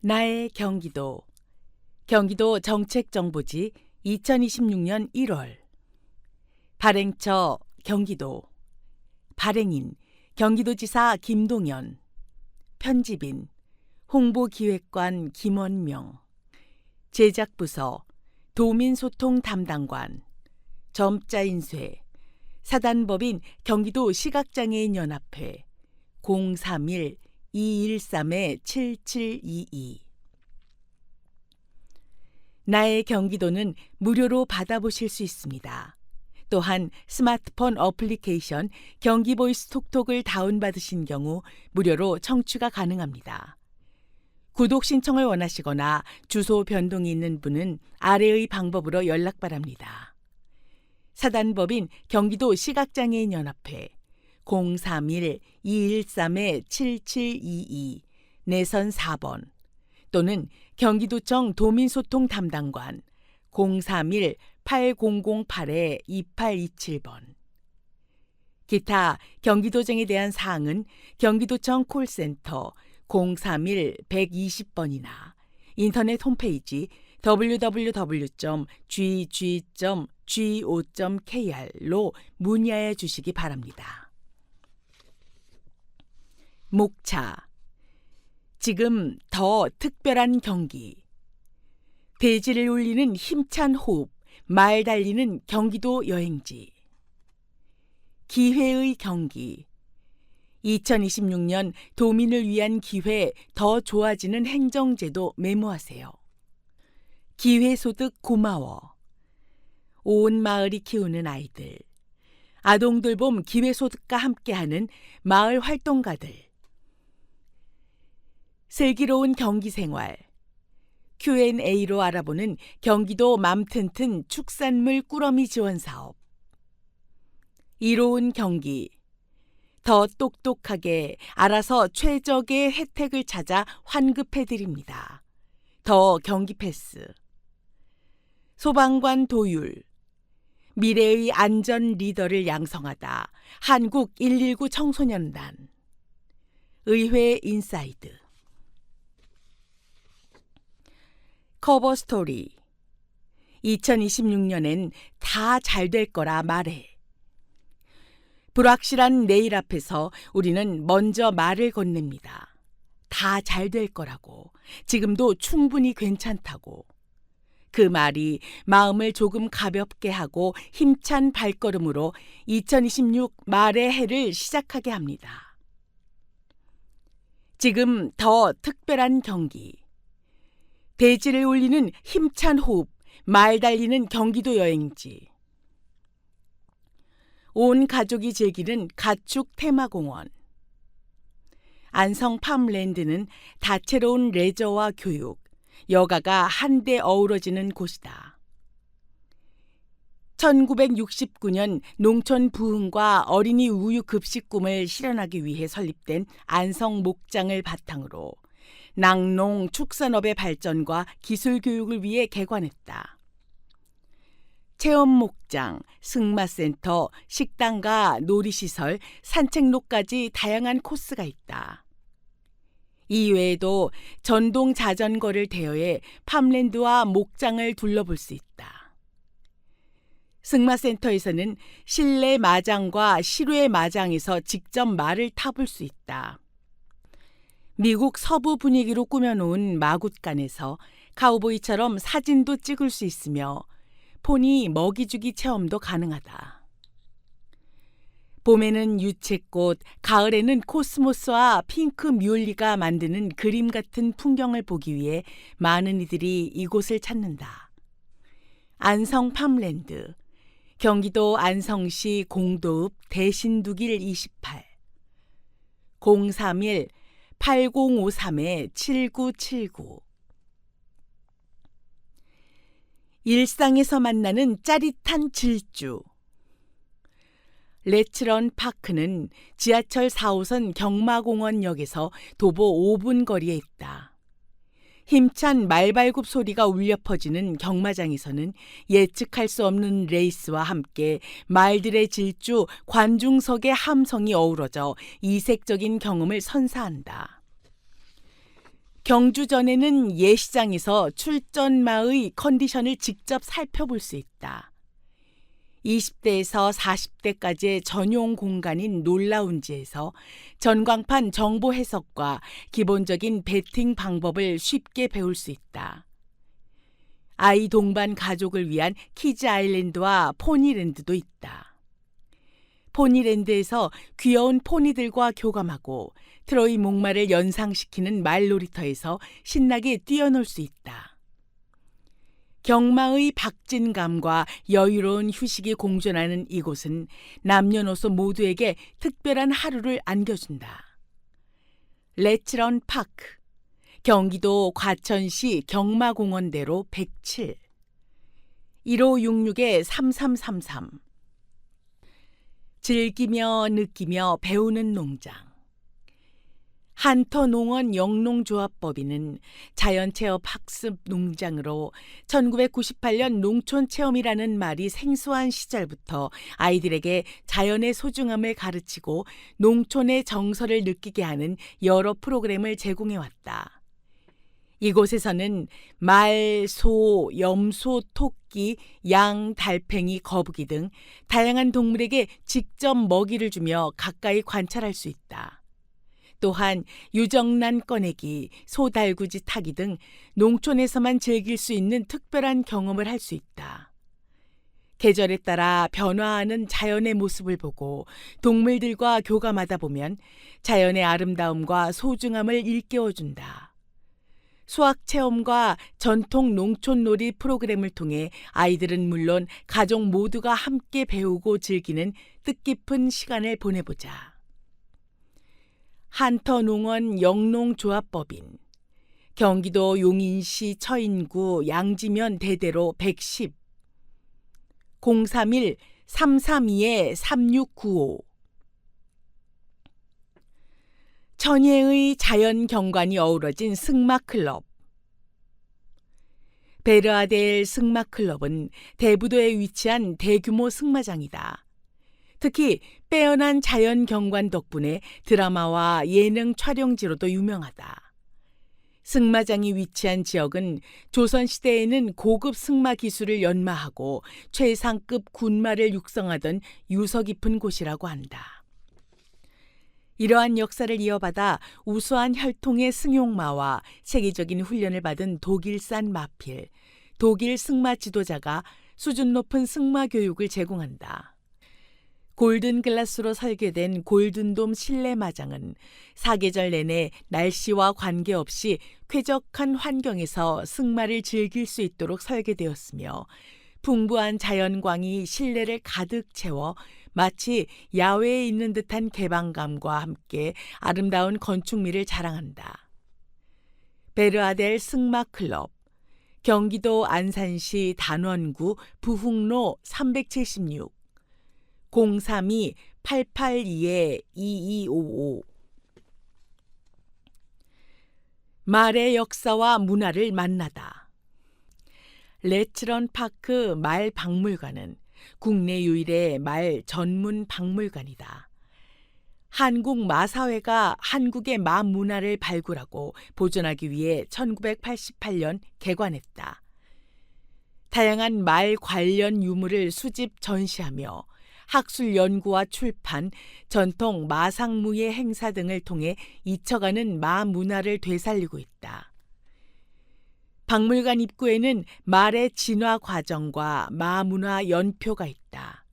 나의 경기도. 경기도 정책정보지 2026년 1월. 발행처 경기도. 발행인 경기도지사 김동연. 편집인 홍보기획관 김원명. 제작부서 도민소통 담당관. 점자 인쇄 사단법인 경기도 시각장애인연합회 031-213-7722. 나의 경기도는 무료로 받아보실 수 있습니다. 또한 스마트폰 어플리케이션 경기보이스 톡톡을 다운받으신 경우 무료로 청취가 가능합니다. 구독 신청을 원하시거나 주소 변동이 있는 분은 아래의 방법으로 연락 바랍니다. 사단법인 경기도 시각장애인연합회 031-213-7722 내선 4번 또는 경기도청 도민소통 담당관 031-8008-2827번. 기타 경기도정에 대한 사항은 경기도청 콜센터 031-120번이나 인터넷 홈페이지 www.gg.go.kr로 문의해 주시기 바랍니다. 목차. 지금 더 특별한 경기. 대지를 울리는 힘찬 호흡, 말 달리는 경기도 여행지. 기회의 경기. 2026년 도민을 위한 기회 더 좋아지는 행정제도 메모하세요. 기회소득 고마워. 온 마을이 키우는 아이들. 아동돌봄 기회소득과 함께하는 마을 활동가들. 슬기로운 경기생활. Q&A로 알아보는 경기도 맘튼튼 축산물 꾸러미 지원사업. 이로운 경기. 더 똑똑하게 알아서 최적의 혜택을 찾아 환급해드립니다. 더 경기패스. 소방관 도율. 미래의 안전 리더를 양성하다. 한국 119 청소년단. 의회 인사이드. 커버 스토리. 2026년엔 다 잘 될 거라 말해. 불확실한 내일 앞에서 우리는 먼저 말을 건넵니다. 다 잘 될 거라고. 지금도 충분히 괜찮다고. 그 말이 마음을 조금 가볍게 하고 힘찬 발걸음으로 2026 말의 해를 시작하게 합니다. 지금 더 특별한 경기. 대지를 울리는 힘찬 호흡, 말 달리는 경기도 여행지. 온 가족이 즐기는 가축 테마공원. 안성 팜랜드는 다채로운 레저와 교육, 여가가 한데 어우러지는 곳이다. 1969년 농촌 부흥과 어린이 우유 급식 꿈을 실현하기 위해 설립된 안성 목장을 바탕으로 낙농 축산업의 발전과 기술 교육을 위해 개관했다. 체험 목장, 승마센터, 식당과 놀이시설, 산책로까지 다양한 코스가 있다. 이외에도 전동 자전거를 대여해 팜랜드와 목장을 둘러볼 수 있다. 승마센터에서는 실내 마장과 실외 마장에서 직접 말을 타볼 수 있다. 미국 서부 분위기로 꾸며놓은 마굿간에서 카우보이처럼 사진도 찍을 수 있으며 포니 먹이주기 체험도 가능하다. 봄에는 유채꽃, 가을에는 코스모스와 핑크 뮬리가 만드는 그림 같은 풍경을 보기 위해 많은 이들이 이곳을 찾는다. 안성 팜랜드, 경기도 안성시 공도읍 대신두길 28, 031-8053-7979. 일상에서 만나는 짜릿한 질주. 레츠런 파크는 지하철 4호선 경마공원역에서 도보 5분 거리에 있다. 힘찬 말발굽 소리가 울려 퍼지는 경마장에서는 예측할 수 없는 레이스와 함께 말들의 질주, 관중석의 함성이 어우러져 이색적인 경험을 선사한다. 경주전에는 예시장에서 출전마의 컨디션을 직접 살펴볼 수 있다. 20대에서 40대까지의 전용 공간인 놀라운지에서 전광판 정보 해석과 기본적인 배팅 방법을 쉽게 배울 수 있다. 아이 동반 가족을 위한 키즈 아일랜드와 포니랜드도 있다. 포니랜드에서 귀여운 포니들과 교감하고 트로이 목마를 연상시키는 말놀이터에서 신나게 뛰어놀 수 있다. 경마의 박진감과 여유로운 휴식이 공존하는 이곳은 남녀노소 모두에게 특별한 하루를 안겨준다. 레츠런 파크, 경기도 과천시 경마공원대로 107, 1566-3333. 즐기며 느끼며 배우는 농장. 한터농원 영농조합법인은 자연체험 학습 농장으로 1998년 농촌체험이라는 말이 생소한 시절부터 아이들에게 자연의 소중함을 가르치고 농촌의 정서를 느끼게 하는 여러 프로그램을 제공해왔다. 이곳에서는 말, 소, 염소, 토끼, 양, 달팽이, 거북이 등 다양한 동물에게 직접 먹이를 주며 가까이 관찰할 수 있다. 또한 유정란 꺼내기, 소달구지 타기 등 농촌에서만 즐길 수 있는 특별한 경험을 할 수 있다. 계절에 따라 변화하는 자연의 모습을 보고 동물들과 교감하다 보면 자연의 아름다움과 소중함을 일깨워준다. 수학체험과 전통 농촌놀이 프로그램을 통해 아이들은 물론 가족 모두가 함께 배우고 즐기는 뜻깊은 시간을 보내보자. 한터농원 영농조합법인, 경기도 용인시 처인구 양지면 대대로 110, 031-332-3695. 천혜의 자연 경관이 어우러진 승마클럽. 베르아델 승마클럽은 대부도에 위치한 대규모 승마장이다. 특히 빼어난 자연 경관 덕분에 드라마와 예능 촬영지로도 유명하다. 승마장이 위치한 지역은 조선시대에는 고급 승마 기술을 연마하고 최상급 군마를 육성하던 유서 깊은 곳이라고 한다. 이러한 역사를 이어받아 우수한 혈통의 승용마와 세계적인 훈련을 받은 독일산 마필, 독일 승마 지도자가 수준 높은 승마 교육을 제공한다. 골든글라스로 설계된 골든돔 실내마장은 사계절 내내 날씨와 관계없이 쾌적한 환경에서 승마를 즐길 수 있도록 설계되었으며 풍부한 자연광이 실내를 가득 채워 마치 야외에 있는 듯한 개방감과 함께 아름다운 건축미를 자랑한다. 베르아델 승마클럽, 경기도 안산시 단원구 부흥로 376, 032-882-2255. 말의 역사와 문화를 만나다. 레츠런 파크 말 박물관은 국내 유일의 말 전문 박물관이다. 한국 마사회가 한국의 마 문화를 발굴하고 보존하기 위해 1988년 개관했다. 다양한 말 관련 유물을 수집 전시하며 학술 연구와 출판, 전통 마상무예 행사 등을 통해 잊혀가는 마 문화를 되살리고 있다. 박물관 입구에는 말의 진화 과정과 마 문화 연표가 있다.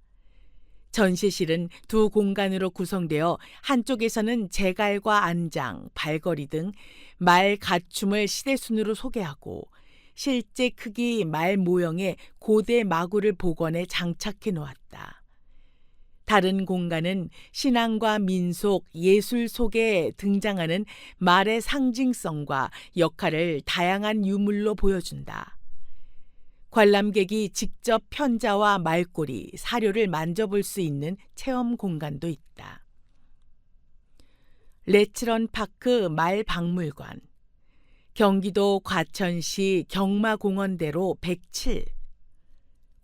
전시실은 두 공간으로 구성되어 한쪽에서는 제갈과 안장, 발걸이 등 말 갖춤을 시대순으로 소개하고 실제 크기 말 모형의 고대 마구를 복원해 장착해 놓았다. 다른 공간은 신앙과 민속, 예술 속에 등장하는 말의 상징성과 역할을 다양한 유물로 보여준다. 관람객이 직접 편자와 말꼬리, 사료를 만져볼 수 있는 체험 공간도 있다. 레츠런 파크 말 박물관, 경기도 과천시 경마공원대로 107,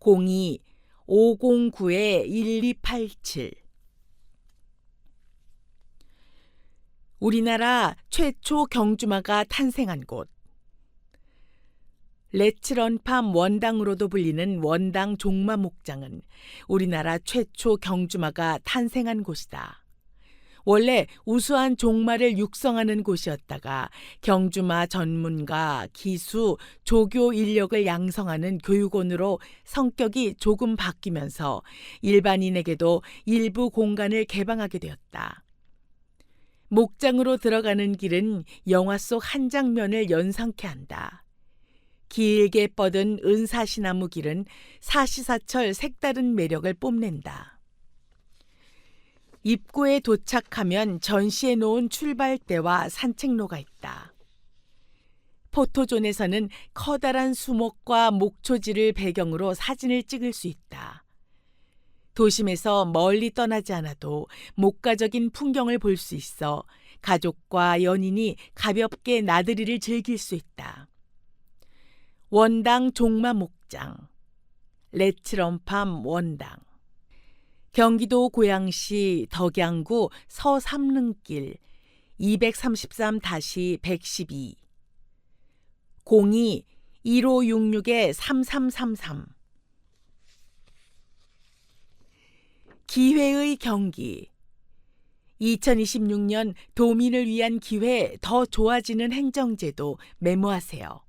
02-509-1287. 우리나라 최초 경주마가 탄생한 곳. 레츠런팜 원당으로도 불리는 원당 종마 목장은 우리나라 최초 경주마가 탄생한 곳이다. 원래 우수한 종마를 육성하는 곳이었다가 경주마 전문가, 기수, 조교 인력을 양성하는 교육원으로 성격이 조금 바뀌면서 일반인에게도 일부 공간을 개방하게 되었다. 목장으로 들어가는 길은 영화 속 한 장면을 연상케 한다. 길게 뻗은 은사시나무 길은 사시사철 색다른 매력을 뽐낸다. 입구에 도착하면 전시해 놓은 출발대와 산책로가 있다. 포토존에서는 커다란 수목과 목초지를 배경으로 사진을 찍을 수 있다. 도심에서 멀리 떠나지 않아도 목가적인 풍경을 볼 수 있어 가족과 연인이 가볍게 나들이를 즐길 수 있다. 원당 종마 목장, 레츠런팜 원당. 경기도 고양시 덕양구 서삼릉길 233-112 02-1566-3333. 기회의 경기. 2026년 도민을 위한 기회 더 좋아지는 행정제도 메모하세요.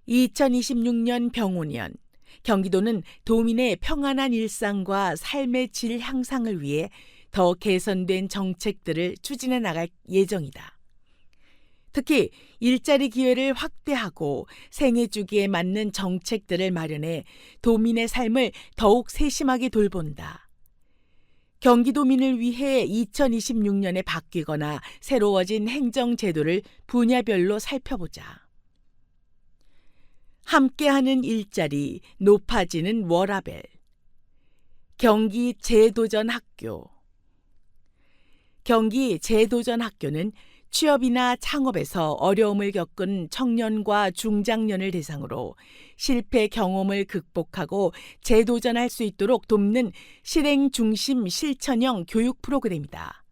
2026년 병오년 경기도는 도민의 평안한 일상과 삶의 질 향상을 위해 더 개선된 정책들을 추진해 나갈 예정이다. 특히 일자리 기회를 확대하고 생애 주기에 맞는 정책들을 마련해 도민의 삶을 더욱 세심하게 돌본다. 경기도민을 위해 2026년에 바뀌거나 새로워진 행정제도를 분야별로 살펴보자. 함께하는 일자리, 높아지는 워라밸. 경기 재도전학교. 경기 재도전학교는 취업이나 창업에서 어려움을 겪은 청년과 중장년을 대상으로 실패 경험을 극복하고 재도전할 수 있도록 돕는 실행 중심 실천형 교육 프로그램이다.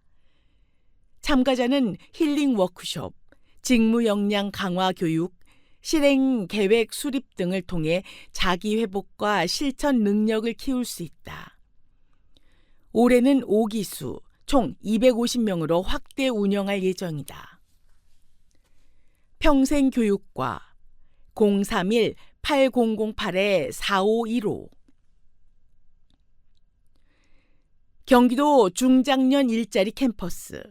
참가자는 힐링 워크숍, 직무 역량 강화 교육, 실행 계획 수립 등을 통해 자기 회복과 실천 능력을 키울 수 있다. 올해는 5기수, 총 250명으로 확대 운영할 예정이다. 평생교육과 031-8008-4515. 경기도 중장년 일자리 캠퍼스.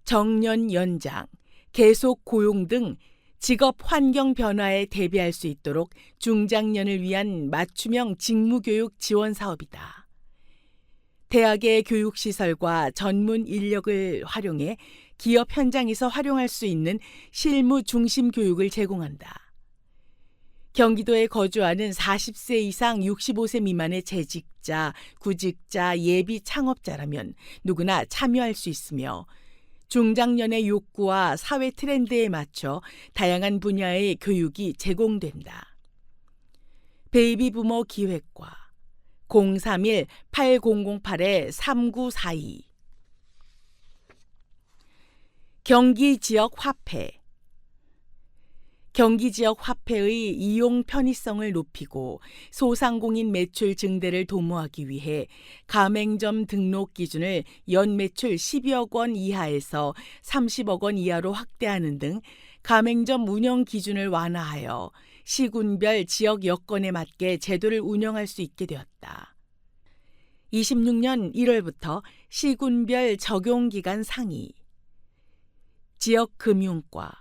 정년 연장, 계속 고용 등 직업 환경 변화에 대비할 수 있도록 중장년을 위한 맞춤형 직무교육 지원 사업이다. 대학의 교육시설과 전문 인력을 활용해 기업 현장에서 활용할 수 있는 실무 중심 교육을 제공한다. 경기도에 거주하는 40세 이상 65세 미만의 재직자, 구직자, 예비 창업자라면 누구나 참여할 수 있으며 중장년의 욕구와 사회 트렌드에 맞춰 다양한 분야의 교육이 제공된다. 베이비 부머 기획과 031-8008-3942. 경기 지역 화폐. 경기 지역 화폐의 이용 편의성을 높이고 소상공인 매출 증대를 도모하기 위해 가맹점 등록 기준을 연 매출 12억 원 이하에서 30억 원 이하로 확대하는 등 가맹점 운영 기준을 완화하여 시군별 지역 여건에 맞게 제도를 운영할 수 있게 되었다. 26년 1월부터 시군별 적용기간 상의. 지역금융과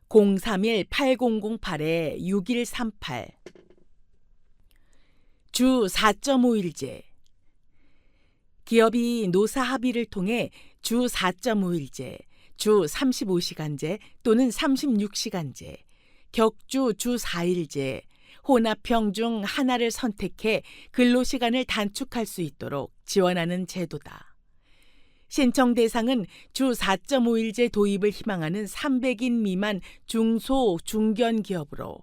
031-8008-6138. 주 4.5일제. 기업이 노사 합의를 통해 주 4.5일제, 주 35시간제 또는 36시간제, 격주 주 4일제, 혼합형 중 하나를 선택해 근로시간을 단축할 수 있도록 지원하는 제도다. 신청 대상은 주 4.5일제 도입을 희망하는 300인 미만 중소, 중견 기업으로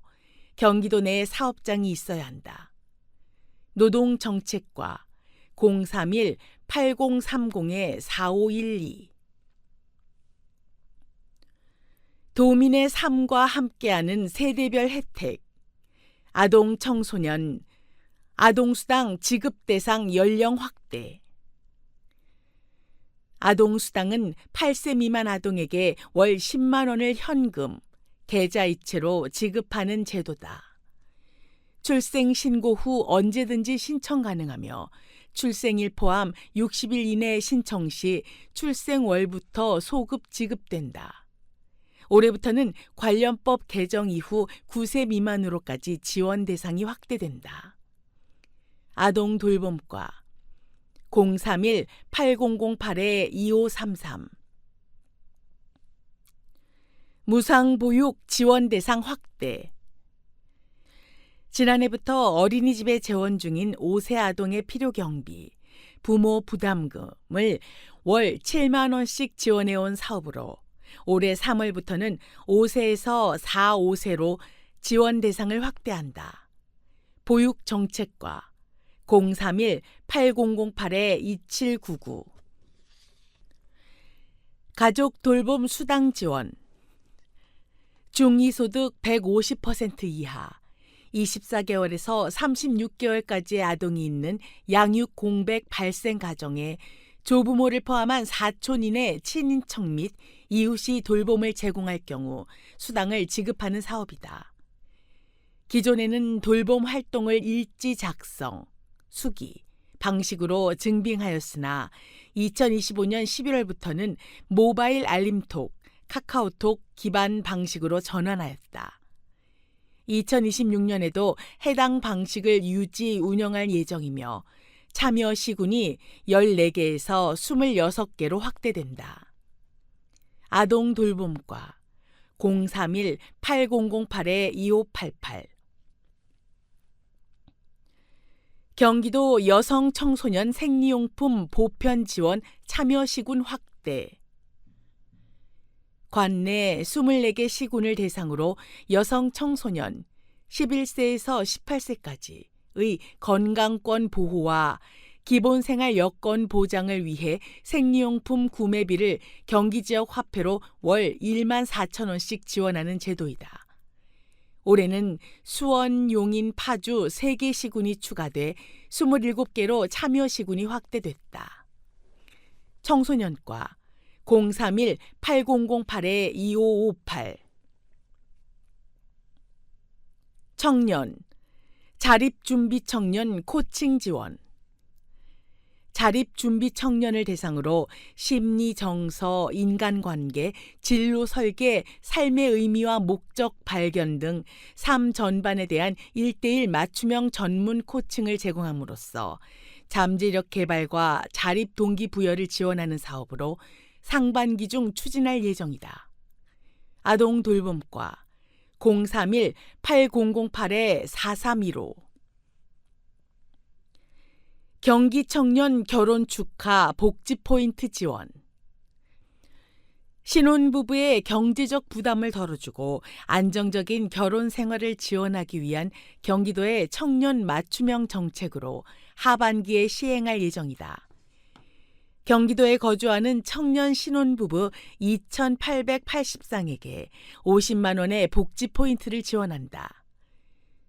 경기도 내에 사업장이 있어야 한다. 노동정책과 031-8030-4512 도민의 삶과 함께하는 세대별 혜택, 아동 청소년, 아동수당 지급 대상 연령 확대. 아동수당은 8세 미만 아동에게 월 10만 원을 현금, 계좌이체로 지급하는 제도다. 출생 신고 후 언제든지 신청 가능하며 출생일 포함 60일 이내 신청 시 출생월부터 소급 지급된다. 올해부터는 관련법 개정 이후 9세 미만으로까지 지원 대상이 확대된다. 아동 돌봄과 031-8008-2533 무상보육 지원 대상 확대. 지난해부터 어린이집에 재원 중인 5세 아동의 필요경비, 부모 부담금을 월 7만 원씩 지원해온 사업으로 올해 3월부터는 5세에서 4, 5세로 지원 대상을 확대한다. 보육정책과 031-8008-2799 가족 돌봄 수당 지원. 중위소득 150% 이하 24개월에서 36개월까지의 아동이 있는 양육 공백 발생 가정에 조부모를 포함한 사촌 이내 친인척 및 이웃이 돌봄을 제공할 경우 수당을 지급하는 사업이다. 기존에는 돌봄 활동을 일지 작성, 수기, 방식으로 증빙하였으나 2025년 11월부터는 모바일 알림톡, 카카오톡 기반 방식으로 전환하였다. 2026년에도 해당 방식을 유지 운영할 예정이며 참여 시군이 14개에서 26개로 확대된다. 아동 돌봄과 031-8008-2588 경기도 여성 청소년 생리용품 보편 지원 참여 시군 확대. 관내 24개 시군을 대상으로 여성 청소년 11세에서 18세까지의 건강권 보호와 기본생활 여건 보장을 위해 생리용품 구매비를 경기지역 화폐로 월 1만 4천 원씩 지원하는 제도이다. 올해는 수원, 용인, 파주 3개 시군이 추가돼 27개로 참여 시군이 확대됐다. 청소년과 031-8008-2558 청년, 자립준비 청년 코칭 지원. 자립준비 청년을 대상으로 심리 정서, 인간관계, 진로 설계, 삶의 의미와 목적 발견 등 삶 전반에 대한 1:1 맞춤형 전문 코칭을 제공함으로써 잠재력 개발과 자립 동기부여를 지원하는 사업으로 상반기 중 추진할 예정이다. 아동 돌봄과 031-8008-4315 경기 청년 결혼 축하 복지 포인트 지원. 신혼부부의 경제적 부담을 덜어주고 안정적인 결혼 생활을 지원하기 위한 경기도의 청년 맞춤형 정책으로 하반기에 시행할 예정이다. 경기도에 거주하는 청년 신혼부부 2,880쌍에게 50만 원의 복지 포인트를 지원한다.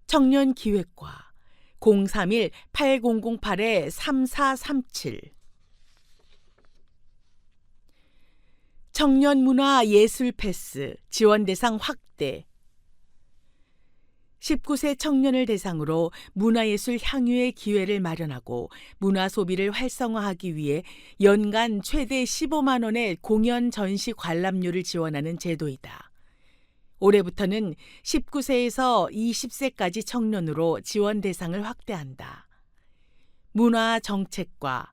청년기획과 031-8008-3437 청년문화예술 패스 지원 대상 확대. 19세 청년을 대상으로 문화예술 향유의 기회를 마련하고 문화 소비를 활성화하기 위해 연간 최대 15만 원의 공연 전시 관람료를 지원하는 제도이다. 올해부터는 19세에서 20세까지 청년으로 지원 대상을 확대한다. 문화정책과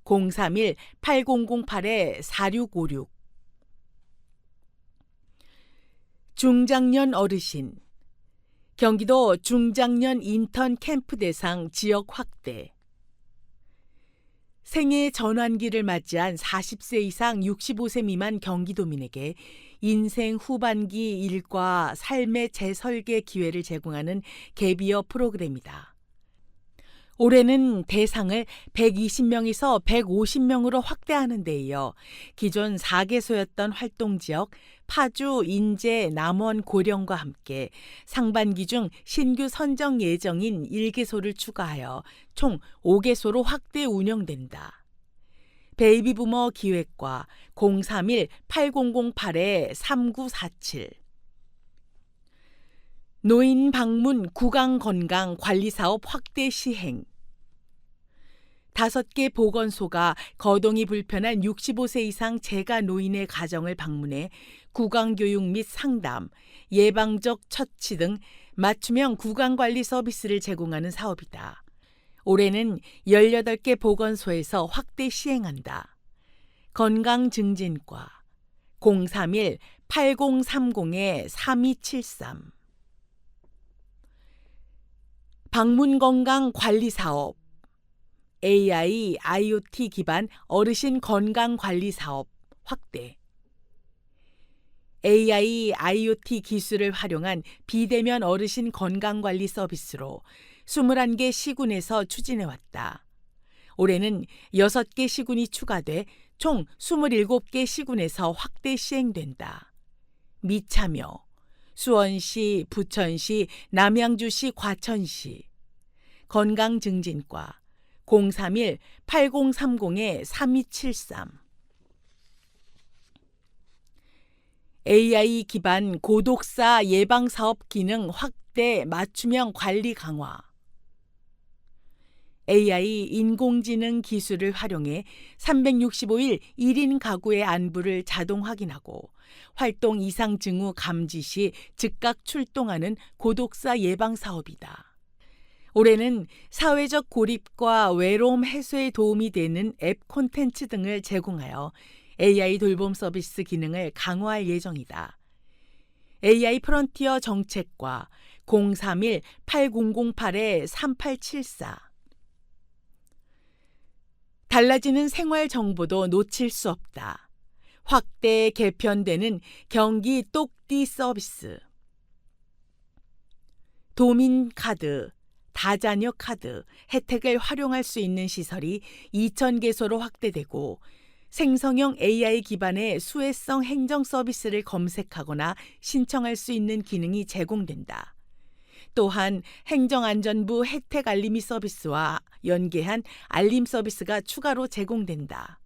031-8008-4656 중장년 어르신 경기도 중장년 인턴 캠프 대상 지역 확대. 생애 전환기를 맞이한 40세 이상 65세 미만 경기도민에게 인생 후반기 일과 삶의 재설계 기회를 제공하는 갭이어 프로그램이다. 올해는 대상을 120명에서 150명으로 확대하는 데 이어 기존 4개소였던 활동지역 파주, 인제, 남원, 고령과 함께 상반기 중 신규 선정 예정인 1개소를 추가하여 총 5개소로 확대 운영된다. 베이비부머 기획과 031-8008-3947 노인 방문 구강건강관리사업 확대 시행 5개 보건소가 거동이 불편한 65세 이상 재가 노인의 가정을 방문해 구강교육 및 상담, 예방적 처치 등 맞춤형 구강관리 서비스를 제공하는 사업이다. 올해는 18개 보건소에서 확대 시행한다. 건강증진과 031-8030-3273 방문건강관리사업 AI, IoT 기반 어르신 건강관리사업 확대 AI, IoT 기술을 활용한 비대면 어르신 건강관리 서비스로 21개 시군에서 추진해왔다. 올해는 6개 시군이 추가돼 총 27개 시군에서 확대 시행된다. 미참여 수원시, 부천시, 남양주시, 과천시 건강증진과 031-8030-3273 AI 기반 고독사 예방사업 기능 확대 맞춤형 관리 강화 AI 인공지능 기술을 활용해 365일 1인 가구의 안부를 자동 확인하고 활동 이상 징후 감지 시 즉각 출동하는 고독사 예방 사업이다. 올해는 사회적 고립과 외로움 해소에 도움이 되는 앱 콘텐츠 등을 제공하여 AI 돌봄 서비스 기능을 강화할 예정이다. AI 프론티어 정책과 031-8008-3874 달라지는 생활 정보도 놓칠 수 없다. 확대 개편되는 경기 똑띠 서비스 도민카드, 다자녀 카드 혜택을 활용할 수 있는 시설이 2,000개소로 확대되고 생성형 AI 기반의 수혜성 행정 서비스를 검색하거나 신청할 수 있는 기능이 제공된다. 또한 행정안전부 혜택 알림이 서비스와 연계한 알림 서비스가 추가로 제공된다.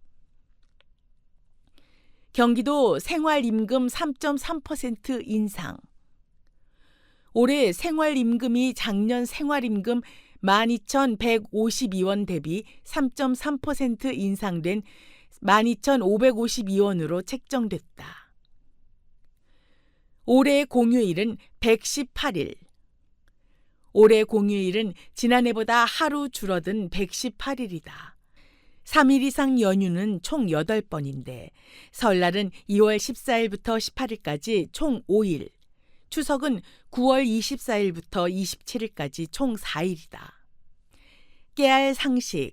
경기도 생활임금 3.3% 인상 올해 생활임금이 작년 생활임금 12,152원 대비 3.3% 인상된 12,552원으로 책정됐다. 올해 공휴일은 118일. 올해 공휴일은 지난해보다 하루 줄어든 118일이다. 3일 이상 연휴는 총 8번인데 설날은 2월 14일부터 18일까지 총 5일, 추석은 9월 24일부터 27일까지 총 4일이다. 깨알 상식.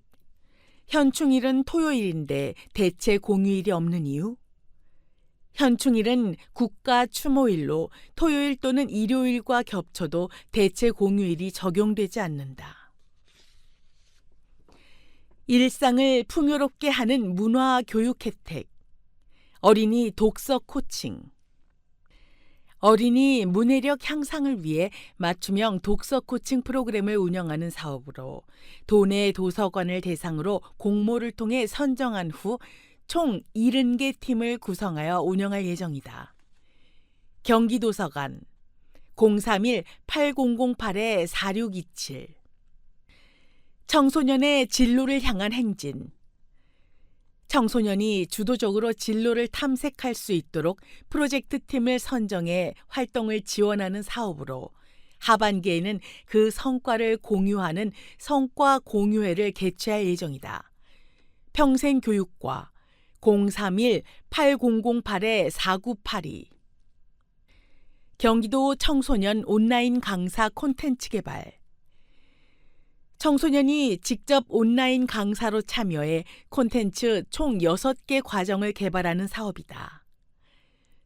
현충일은 토요일인데 대체 공휴일이 없는 이유? 현충일은 국가 추모일로 토요일 또는 일요일과 겹쳐도 대체 공휴일이 적용되지 않는다. 일상을 풍요롭게 하는 문화 교육 혜택. 어린이 독서 코칭. 어린이 문해력 향상을 위해 맞춤형 독서 코칭 프로그램을 운영하는 사업으로 도내 도서관을 대상으로 공모를 통해 선정한 후 총 70개 팀을 구성하여 운영할 예정이다. 경기도서관 031-8008-4627 청소년의 진로를 향한 행진 청소년이 주도적으로 진로를 탐색할 수 있도록 프로젝트 팀을 선정해 활동을 지원하는 사업으로 하반기에는 그 성과를 공유하는 성과 공유회를 개최할 예정이다. 평생교육과 031-8008-4982 경기도 청소년 온라인 강사 콘텐츠 개발 청소년이 직접 온라인 강사로 참여해 콘텐츠 총 6개 과정을 개발하는 사업이다.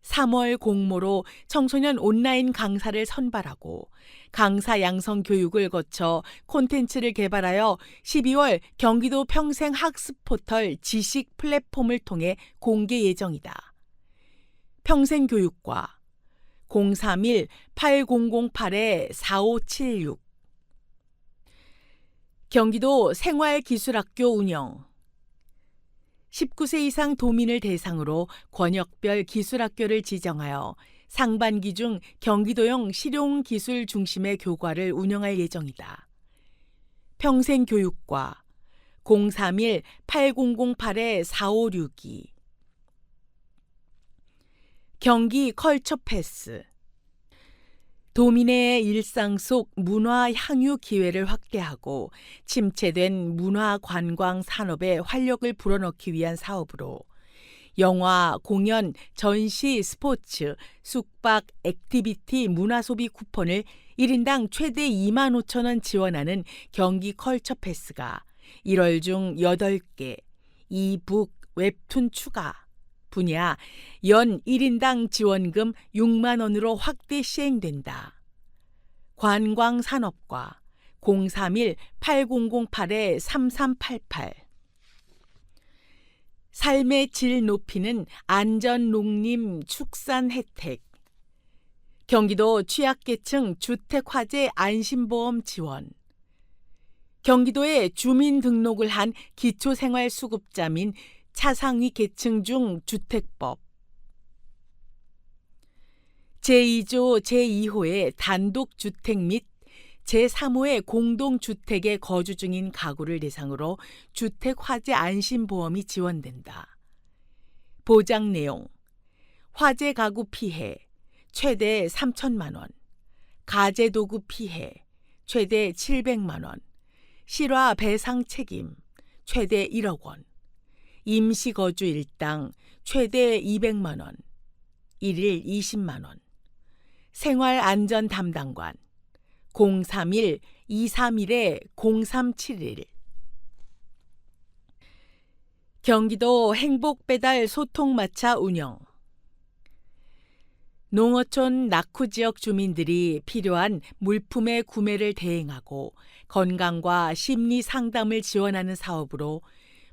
3월 공모로 청소년 온라인 강사를 선발하고 강사 양성 교육을 거쳐 콘텐츠를 개발하여 12월 경기도 평생 학습 포털 지식 플랫폼을 통해 공개 예정이다. 평생교육과 031-8008-4576 경기도 생활기술학교 운영 19세 이상 도민을 대상으로 권역별 기술학교를 지정하여 상반기 중 경기도형 실용기술 중심의 교과를 운영할 예정이다. 평생교육과 031-8008-4562 경기 컬처 패스 도민의 일상 속 문화 향유 기회를 확대하고 침체된 문화 관광 산업에 활력을 불어넣기 위한 사업으로 영화, 공연, 전시, 스포츠, 숙박, 액티비티, 문화소비 쿠폰을 1인당 최대 2만 5천 원 지원하는 경기 컬처 패스가 1월 중 8개, 이북, 웹툰 추가, 분야 연 1인당 지원금 6만 원으로 확대 시행된다. 관광산업과 031-8008-3388 삶의 질 높이는 안전농림 축산 혜택 경기도 취약계층 주택화재 안심보험 지원 경기도에 주민등록을 한 기초생활수급자 민 차상위 계층 중 주택법 제2조 제2호의 단독주택 및 제3호의 공동주택에 거주 중인 가구를 대상으로 주택화재 안심보험이 지원된다. 보장 내용 화재 가구 피해 최대 3천만 원, 가재도구 피해 최대 700만 원, 실화 배상 책임 최대 1억 원, 임시거주 일당 최대 200만 원, 1일 20만 원, 생활안전담당관 031-231-0371 경기도 행복배달 소통마차 운영 농어촌 낙후지역 주민들이 필요한 물품의 구매를 대행하고 건강과 심리 상담을 지원하는 사업으로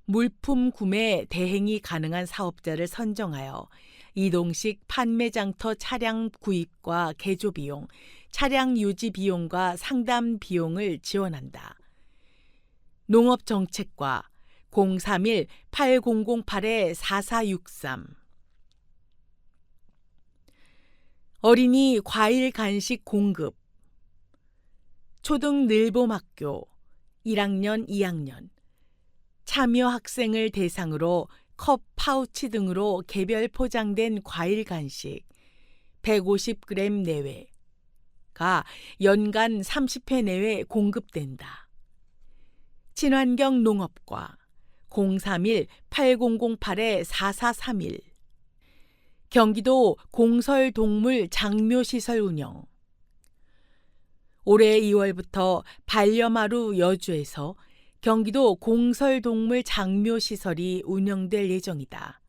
물품 구매 대행이 가능한 사업자를 선정하여 이동식 판매장터 차량 구입과 개조 비용, 차량 유지 비용과 상담 비용을 지원한다. 농업정책과 031-8008-4463 어린이 과일 간식 공급 초등늘봄학교 1학년 2학년 참여 학생을 대상으로 컵, 파우치 등으로 개별 포장된 과일 간식 150g 내외가 연간 30회 내외 공급된다. 친환경 농업과 031-8008-4431 경기도 공설동물 장묘시설 운영 올해 2월부터 반려마루 여주에서 경기도 공설동물 장묘시설이 운영될 예정이다.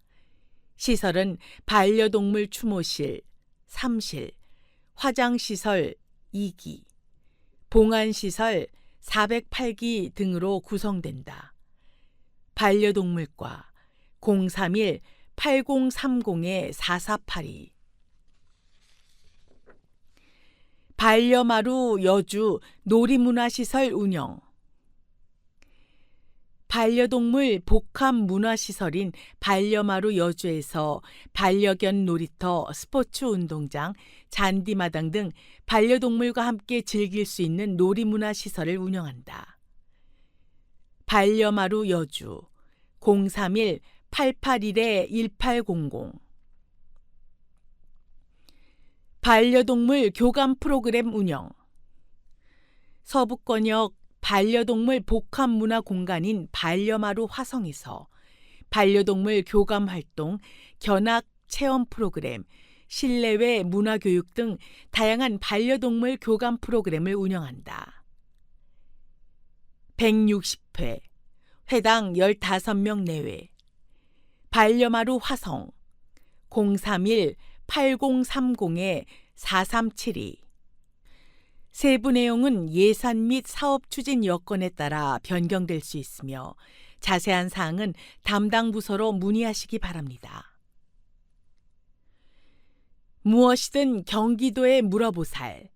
시설은 반려동물 추모실, 3실, 화장시설 2기, 봉안시설 408기 등으로 구성된다. 반려동물과 031-8030-4482 반려마루 여주 놀이문화시설 운영 반려동물 복합문화시설인 반려마루 여주에서 반려견 놀이터, 스포츠 운동장, 잔디마당 등 반려동물과 함께 즐길 수 있는 놀이문화시설을 운영한다. 반려마루 여주 031-881-1800 반려동물 교감 프로그램 운영 서부권역 반려동물 복합문화 공간인 반려마루 화성에서 반려동물 교감 활동, 견학 체험 프로그램, 실내외 문화교육 등 다양한 반려동물 교감 프로그램을 운영한다. 160회, 회당 15명 내외 반려마루 화성 031 8030-4372. 세부 내용은 예산 및 사업 추진 여건에 따라 변경될 수 있으며 자세한 사항은 담당 부서로 문의하시기 바랍니다. 무엇이든 경기도에 물어보살.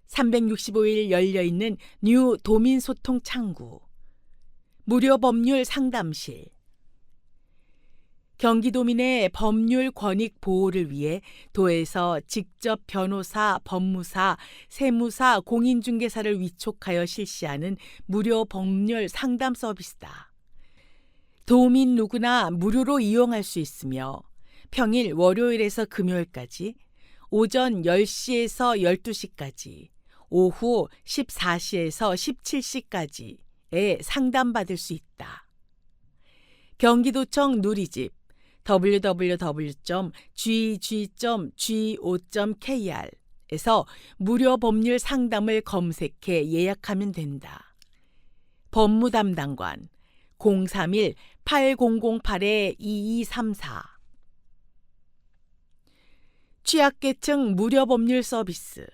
365일 열려있는 뉴 도민소통 창구. 무료 법률 상담실. 경기도민의 법률 권익 보호를 위해 도에서 직접 변호사, 법무사, 세무사, 공인중개사를 위촉하여 실시하는 무료 법률 상담 서비스다. 도민 누구나 무료로 이용할 수 있으며 평일 월요일에서 금요일까지 오전 10시에서 12시까지, 오후 14시에서 17시까지에 상담받을 수 있다. 경기도청 누리집 www.gg.go.kr에서 무료 법률 상담을 검색해 예약하면 된다. 법무담당관 031-8008-2234. 취약계층 무료 법률 서비스.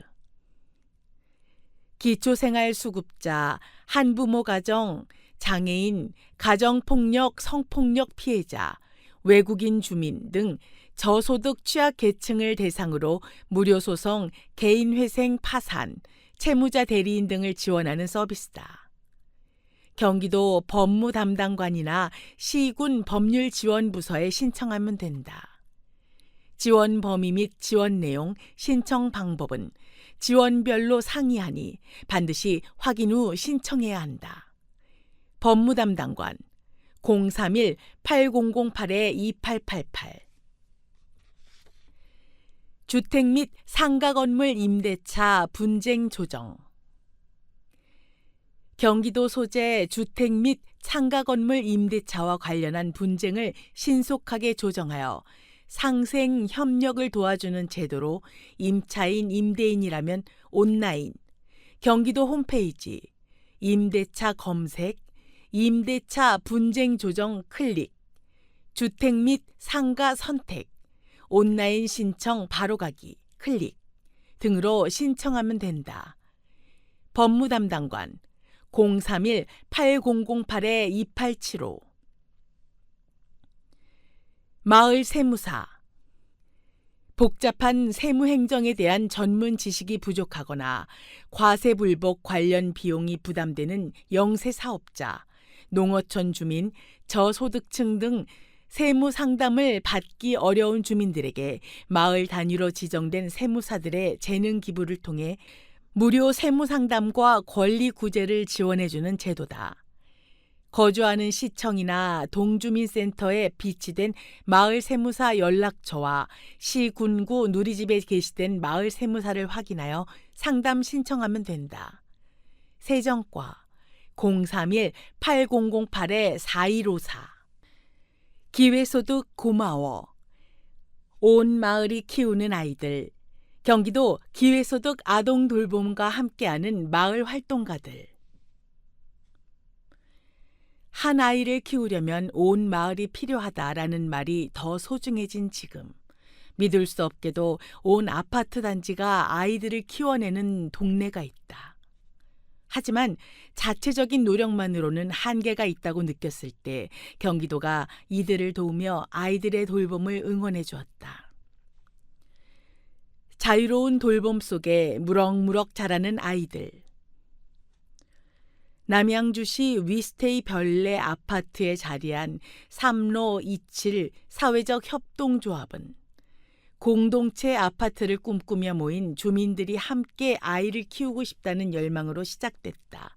기초생활수급자, 한부모 가정, 장애인, 가정폭력, 성폭력 피해자, 외국인 주민 등 저소득 취약계층을 대상으로 무료소송, 개인회생 파산, 채무자 대리인 등을 지원하는 서비스다. 경기도 법무담당관이나 시군 법률지원부서에 신청하면 된다. 지원 범위 및 지원 내용, 신청 방법은 지원별로 상이하니 반드시 확인 후 신청해야 한다. 법무담당관 031-8008-2888. 주택 및 상가 건물 임대차 분쟁 조정. 경기도 소재 주택 및 상가 건물 임대차와 관련한 분쟁을 신속하게 조정하여 상생 협력을 도와주는 제도로 임차인 임대인이라면 온라인, 경기도 홈페이지, 임대차 검색, 임대차 분쟁 조정 클릭, 주택 및 상가 선택, 온라인 신청 바로가기 클릭 등으로 신청하면 된다. 법무담당관 031-8008-2875. 마을 세무사. 복잡한 세무행정에 대한 전문 지식이 부족하거나 과세불복 관련 비용이 부담되는 영세사업자, 농어촌 주민, 저소득층 등 세무 상담을 받기 어려운 주민들에게 마을 단위로 지정된 세무사들의 재능 기부를 통해 무료 세무 상담과 권리 구제를 지원해주는 제도다. 거주하는 시청이나 동주민센터에 비치된 마을 세무사 연락처와 시군구 누리집에 게시된 마을 세무사를 확인하여 상담 신청하면 된다. 세정과 031-8008-4154. 기회소득 고마워. 온 마을이 키우는 아이들. 경기도 기회소득 아동돌봄과 함께하는 마을 활동가들. 한 아이를 키우려면 온 마을이 필요하다라는 말이 더 소중해진 지금. 믿을 수 없게도 온 아파트 단지가 아이들을 키워내는 동네가 있다. 하지만 자체적인 노력만으로는 한계가 있다고 느꼈을 때 경기도가 이들을 도우며 아이들의 돌봄을 응원해 주었다. 자유로운 돌봄 속에 무럭무럭 자라는 아이들. 남양주시 위스테이 별내 아파트에 자리한 3로 27 사회적 협동조합은 공동체 아파트를 꿈꾸며 모인 주민들이 함께 아이를 키우고 싶다는 열망으로 시작됐다.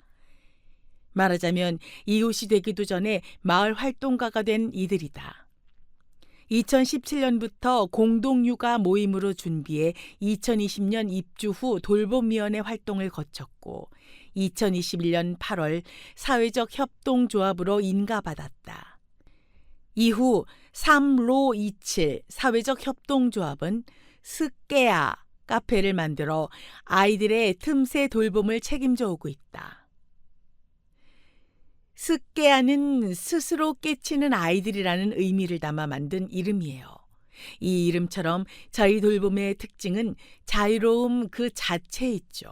말하자면 이웃이 되기도 전에 마을 활동가가 된 이들이다. 2017년부터 공동육아 모임으로 준비해 2020년 입주 후 돌봄위원회 활동을 거쳤고 2021년 8월 사회적 협동조합으로 인가받았다. 이후 3로 27 사회적 협동조합은 스깨아 카페를 만들어 아이들의 틈새 돌봄을 책임져 오고 있다. 스깨아는 스스로 깨치는 아이들이라는 의미를 담아 만든 이름이에요. 이 이름처럼 저희 돌봄의 특징은 자유로움 그 자체에 있죠.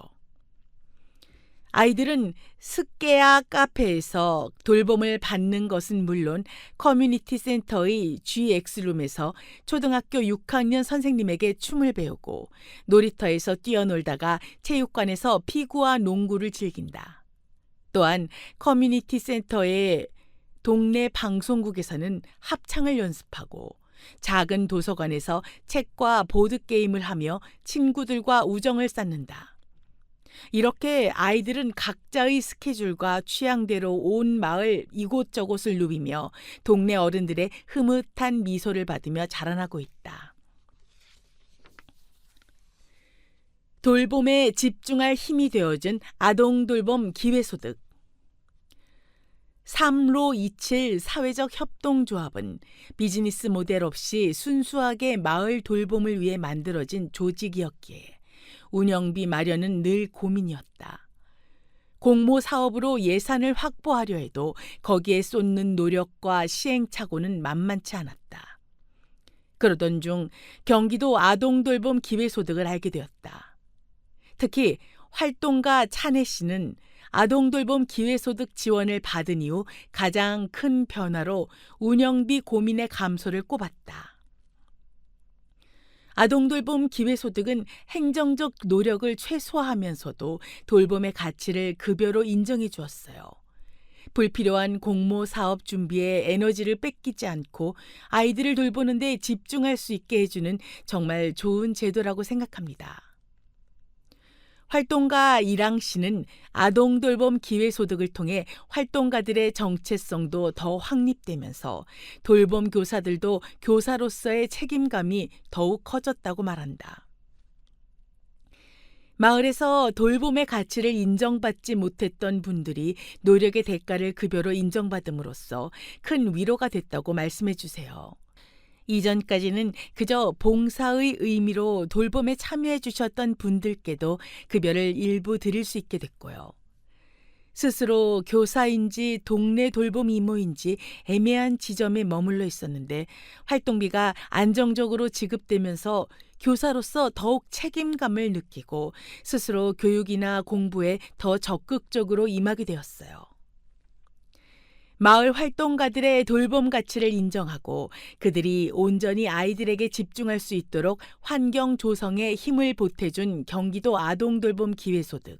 아이들은 습계야 카페에서 돌봄을 받는 것은 물론 커뮤니티 센터의 GX룸에서 초등학교 6학년 선생님에게 춤을 배우고 놀이터에서 뛰어놀다가 체육관에서 피구와 농구를 즐긴다. 또한 커뮤니티 센터의 동네 방송국에서는 합창을 연습하고 작은 도서관에서 책과 보드게임을 하며 친구들과 우정을 쌓는다. 이렇게 아이들은 각자의 스케줄과 취향대로 온 마을 이곳저곳을 누비며 동네 어른들의 흐뭇한 미소를 받으며 자라나고 있다. 돌봄에 집중할 힘이 되어준 아동돌봄 기회소득. 3로27 사회적 협동조합은 비즈니스 모델 없이 순수하게 마을 돌봄을 위해 만들어진 조직이었기에 운영비 마련은 늘 고민이었다. 공모 사업으로 예산을 확보하려 해도 거기에 쏟는 노력과 시행착오는 만만치 않았다. 그러던 중 경기도 아동돌봄 기회소득을 알게 되었다. 특히 활동가 찬혜 씨는 아동돌봄 기회소득 지원을 받은 이후 가장 큰 변화로 운영비 고민의 감소를 꼽았다. 아동돌봄 기회소득은 행정적 노력을 최소화하면서도 돌봄의 가치를 급여로 인정해 주었어요. 불필요한 공모 사업 준비에 에너지를 뺏기지 않고 아이들을 돌보는 데 집중할 수 있게 해주는 정말 좋은 제도라고 생각합니다. 활동가 이랑 씨는 아동돌봄 기회소득을 통해 활동가들의 정체성도 더 확립되면서 돌봄 교사들도 교사로서의 책임감이 더욱 커졌다고 말한다. 마을에서 돌봄의 가치를 인정받지 못했던 분들이 노력의 대가를 급여로 인정받음으로써 큰 위로가 됐다고 말씀해 주세요. 이전까지는 그저 봉사의 의미로 돌봄에 참여해 주셨던 분들께도 급여를 일부 드릴 수 있게 됐고요. 스스로 교사인지 동네 돌봄 이모인지 애매한 지점에 머물러 있었는데 활동비가 안정적으로 지급되면서 교사로서 더욱 책임감을 느끼고 스스로 교육이나 공부에 더 적극적으로 임하게 되었어요. 마을 활동가들의 돌봄 가치를 인정하고 그들이 온전히 아이들에게 집중할 수 있도록 환경 조성에 힘을 보태준 경기도 아동돌봄 기회소득.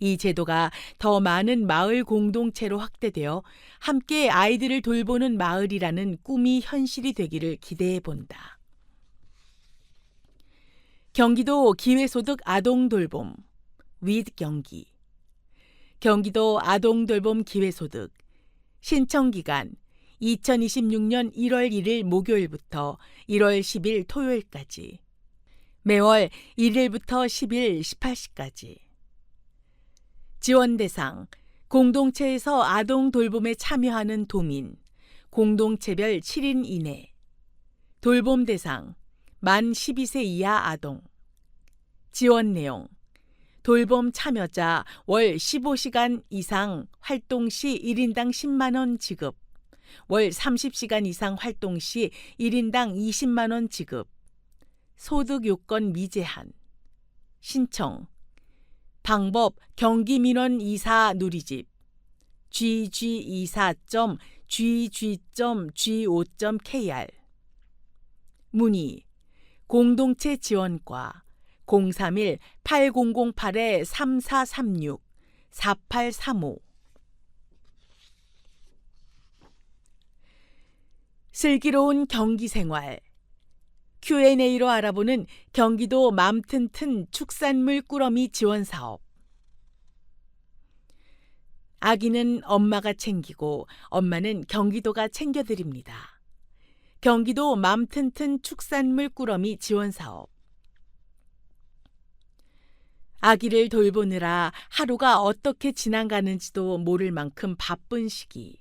이 제도가 더 많은 마을 공동체로 확대되어 함께 아이들을 돌보는 마을이라는 꿈이 현실이 되기를 기대해 본다. 경기도 기회소득 아동돌봄 with 경기. 경기도 아동돌봄 기회소득 신청기간 2026년 1월 1일 목요일부터 1월 10일 토요일까지 매월 1일부터 10일 18시까지 지원대상 공동체에서 아동 돌봄에 참여하는 도민 공동체별 7인 이내 돌봄 대상 만 12세 이하 아동 지원 내용 돌봄 참여자 월 15시간 이상 활동 시 1인당 10만 원 지급, 월 30시간 이상 활동 시 1인당 20만 원 지급, 소득 요건 미제한, 신청, 방법 경기민원 이사 누리집, gg이사.gg.go.kr, 문의, 공동체 지원과 031-8008-3436-4835 슬기로운 경기생활 Q&A로 알아보는 경기도 맘튼튼 축산물 꾸러미 지원사업. 아기는 엄마가 챙기고 엄마는 경기도가 챙겨드립니다. 경기도 맘튼튼 축산물 꾸러미 지원사업. 아기를 돌보느라 하루가 어떻게 지나가는지도 모를 만큼 바쁜 시기.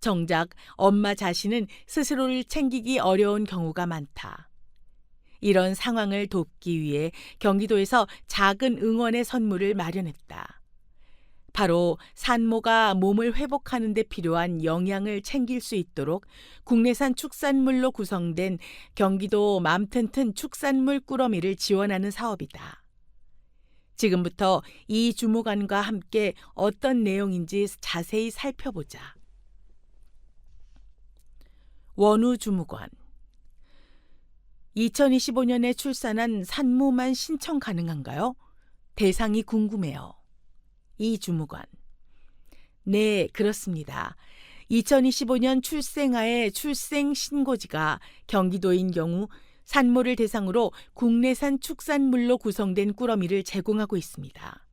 정작 엄마 자신은 스스로를 챙기기 어려운 경우가 많다. 이런 상황을 돕기 위해 경기도에서 작은 응원의 선물을 마련했다. 바로 산모가 몸을 회복하는 데 필요한 영양을 챙길 수 있도록 국내산 축산물로 구성된 경기도 맘튼튼 축산물 꾸러미를 지원하는 사업이다. 지금부터 이 주무관과 함께 어떤 내용인지 자세히 살펴보자. 원우 주무관. 2025년에 출산한 산모만 신청 가능한가요? 대상이 궁금해요. 이 주무관. 네, 그렇습니다. 2025년 출생아의 출생신고지가 경기도인 경우 산모를 대상으로 국내산 축산물로 구성된 꾸러미를 제공하고 있습니다.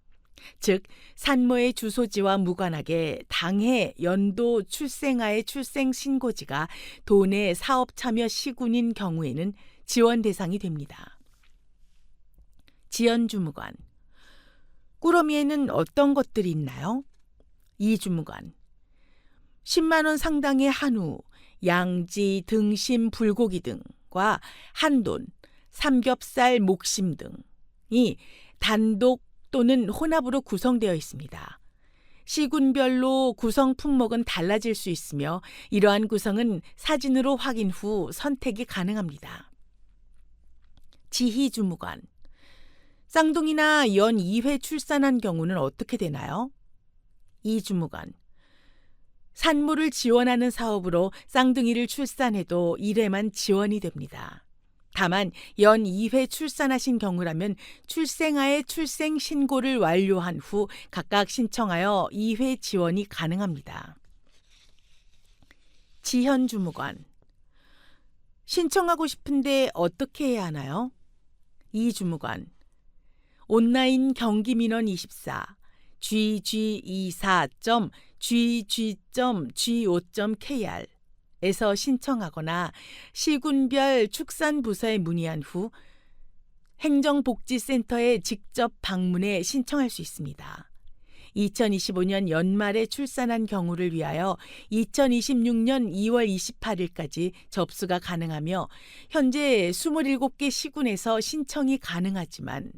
즉, 산모의 주소지와 무관하게 당해 연도 출생아의 출생신고지가 도내 사업참여 시군인 경우에는 지원 대상이 됩니다. 지연주무관. 꾸러미에는 어떤 것들이 있나요? 이 주무관. 10만 원 상당의 한우, 양지, 등심, 불고기 등과 한돈, 삼겹살, 목심 등이 단독 또는 혼합으로 구성되어 있습니다. 시군별로 구성 품목은 달라질 수 있으며 이러한 구성은 사진으로 확인 후 선택이 가능합니다. 지희주무관. 쌍둥이나 연 2회 출산한 경우는 어떻게 되나요? 이 주무관. 산모를 지원하는 사업으로 쌍둥이를 출산해도 1회만 지원이 됩니다. 다만 연 2회 출산하신 경우라면 출생아의 출생신고를 완료한 후 각각 신청하여 2회 지원이 가능합니다. 지현주무관. 신청하고 싶은데 어떻게 해야 하나요? 이 주무관. 온라인 경기민원24 gg24.gg.go.kr 에서 신청하거나 시군별 축산부서에 문의한 후 행정복지센터에 직접 방문해 신청할 수 있습니다. 2025년 연말에 출산한 경우를 위하여 2026년 2월 28일까지 접수가 가능하며 현재 27개 시군에서 신청이 가능하지만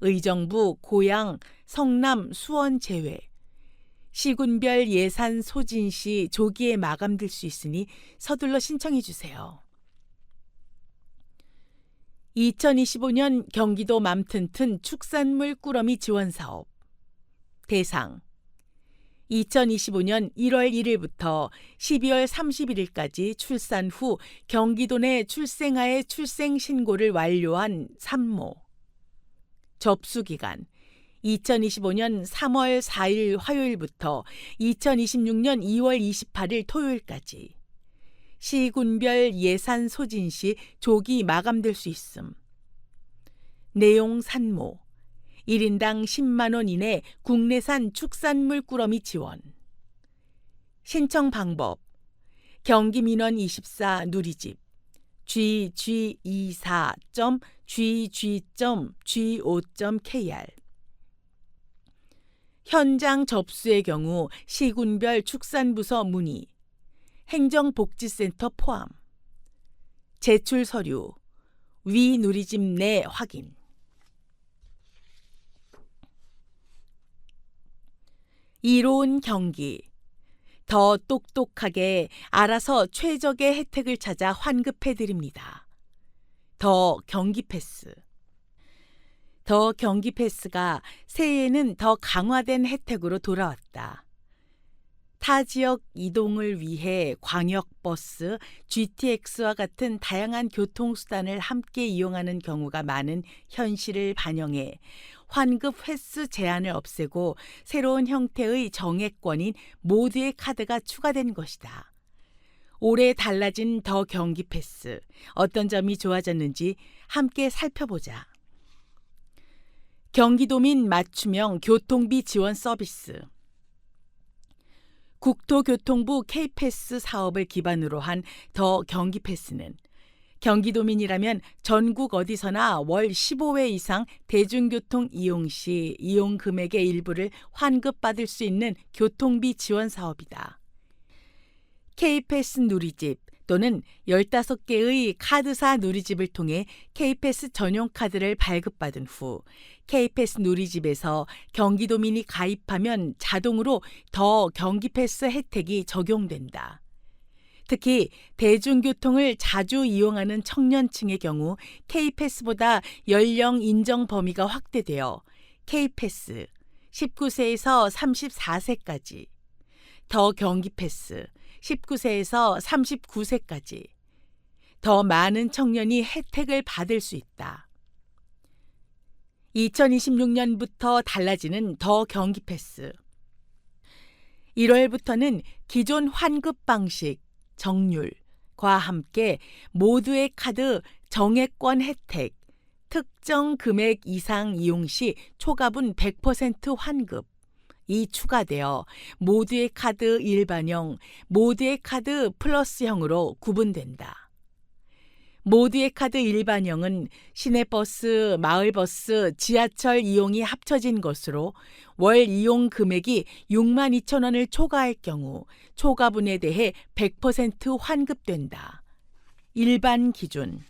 의정부, 고양, 성남, 수원 제외, 시군별 예산 소진 시 조기에 마감될 수 있으니 서둘러 신청해 주세요. 2025년 경기도 맘튼튼 축산물 꾸러미 지원사업 대상 2025년 1월 1일부터 12월 31일까지 출산 후 경기도 내 출생아의 출생신고를 완료한 산모 접수기간 2025년 3월 4일 화요일부터 2026년 2월 28일 토요일까지 시군별 예산 소진 시 조기 마감될 수 있음. 내용 산모 1인당 10만 원 이내 국내산 축산물 꾸러미 지원. 신청 방법 경기민원24 누리집 gg24.gg.go.kr 현장 접수의 경우 시군별 축산부서 문의, 행정복지센터 포함, 제출 서류, 위 누리집 내 확인. 이로운 경기, 더 똑똑하게 알아서 최적의 혜택을 찾아 환급해드립니다. 더 경기 패스. 더 경기 패스가 새해에는 더 강화된 혜택으로 돌아왔다. 타 지역 이동을 위해 광역버스, GTX와 같은 다양한 교통수단을 함께 이용하는 경우가 많은 현실을 반영해 환급 횟수 제한을 없애고 새로운 형태의 정액권인 모두의 카드가 추가된 것이다. 올해 달라진 더 경기 패스, 어떤 점이 좋아졌는지 함께 살펴보자. 경기도민 맞춤형 교통비 지원 서비스. 국토교통부 K패스 사업을 기반으로 한 더 경기패스는 경기도민이라면 전국 어디서나 월 15회 이상 대중교통 이용 시 이용 금액의 일부를 환급받을 수 있는 교통비 지원 사업이다. K패스 누리집 또는 15개의 카드사 누리집을 통해 K패스 전용 카드를 발급받은 후 K패스 누리집에서 경기도민이 가입하면 자동으로 더 경기패스 혜택이 적용된다. 특히 대중교통을 자주 이용하는 청년층의 경우 K패스보다 연령 인정 범위가 확대되어 K패스 19세에서 34세까지, 더 경기패스 19세에서 39세까지 더 많은 청년이 혜택을 받을 수 있다. 2026년부터 달라지는 더 경기패스. 1월부터는 기존 환급 방식, 정률과 함께 모두의 카드 정액권 혜택, 특정 금액 이상 이용 시 초과분 100% 환급이 추가되어 모두의 카드 일반형, 모두의 카드 플러스형으로 구분된다. 모두의 카드 일반형은 시내버스, 마을버스, 지하철 이용이 합쳐진 것으로 월 이용 금액이 62,000원을 초과할 경우 초과분에 대해 100% 환급된다. 일반 기준.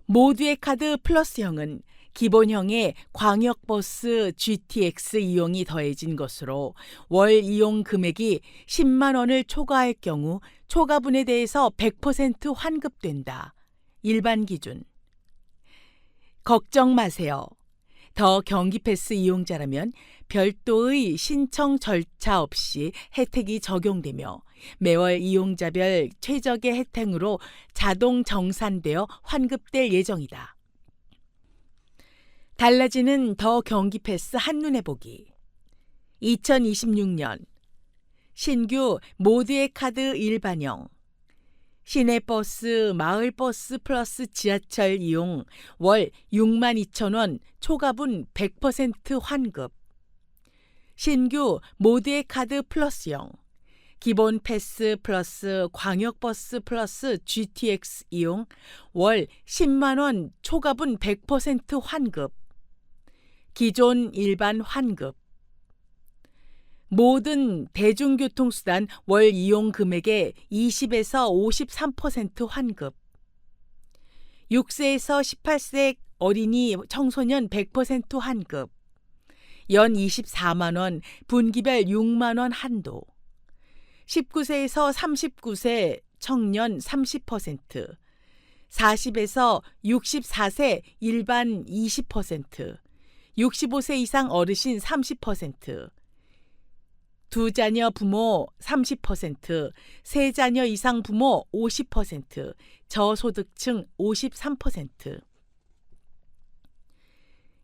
모두의 카드 플러스형은 기본형에 광역버스 GTX 이용이 더해진 것으로 월 이용 금액이 10만 원을 초과할 경우 초과분에 대해서 100% 환급된다. 일반 기준. 걱정 마세요. 더 경기패스 이용자라면 별도의 신청 절차 없이 혜택이 적용되며 매월 이용자별 최적의 혜택으로 자동 정산되어 환급될 예정이다. 달라지는 더 경기패스 한눈에 보기. 2026년 신규 모두의 카드 일반형, 시내버스, 마을버스 플러스 지하철 이용 월 62,000원 초과분 100% 환급, 신규 모두의 카드 플러스형, 기본 패스 플러스 광역버스 플러스 GTX 이용 월 10만 원 초과분 100% 환급, 기존 일반 환급, 모든 대중교통수단 월 이용 금액의 20에서 53% 환급, 6세에서 18세 어린이 청소년 100% 환급, 연 24만 원, 분기별 6만 원 한도, 19세에서 39세 청년 30%, 40에서 64세 일반 20%, 65세 이상 어르신 30%, 두 자녀 부모 30%, 세 자녀 이상 부모 50%, 저소득층 53%.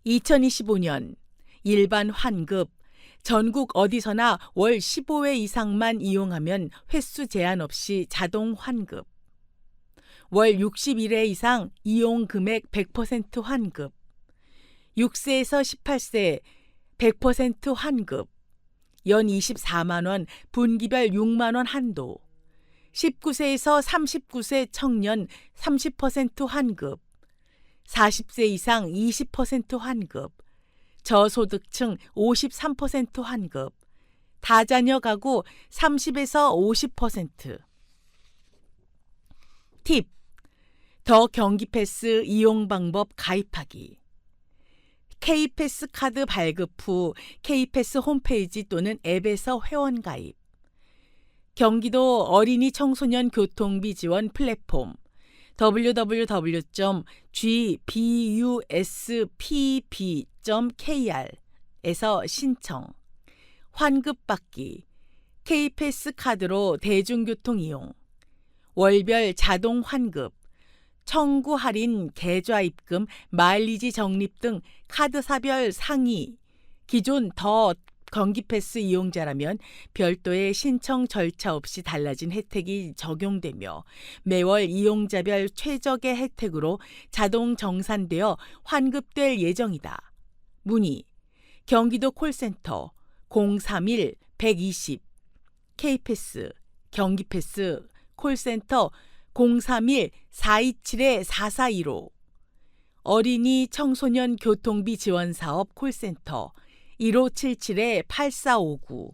2025년 일반 환급, 전국 어디서나 월 15회 이상만 이용하면 횟수 제한 없이 자동 환급, 월 61회 이상 이용 금액 100% 환급, 6세에서 18세 100% 환급, 연 24만 원, 분기별 6만 원 한도, 19세에서 39세 청년 30% 환급, 40세 이상 20% 환급, 저소득층 53% 환급, 다자녀 가구 30에서 50%. 팁! 더 경기패스 이용 방법 가입하기. K패스 카드 발급 후 K패스 홈페이지 또는 앱에서 회원 가입. 경기도 어린이 청소년 교통비 지원 플랫폼 www.gbuspb.kr에서 신청. 환급받기. K패스 카드로 대중교통 이용. 월별 자동 환급. 청구 할인, 계좌 입금, 마일리지 적립 등 카드사별 상위, 기존 더 경기패스 이용자라면 별도의 신청 절차 없이 달라진 혜택이 적용되며 매월 이용자별 최적의 혜택으로 자동 정산되어 환급될 예정이다. 문의 경기도 콜센터 031-120 K패스, 경기패스 콜센터 031-427-4415 어린이 청소년 교통비 지원사업 콜센터 1577-8459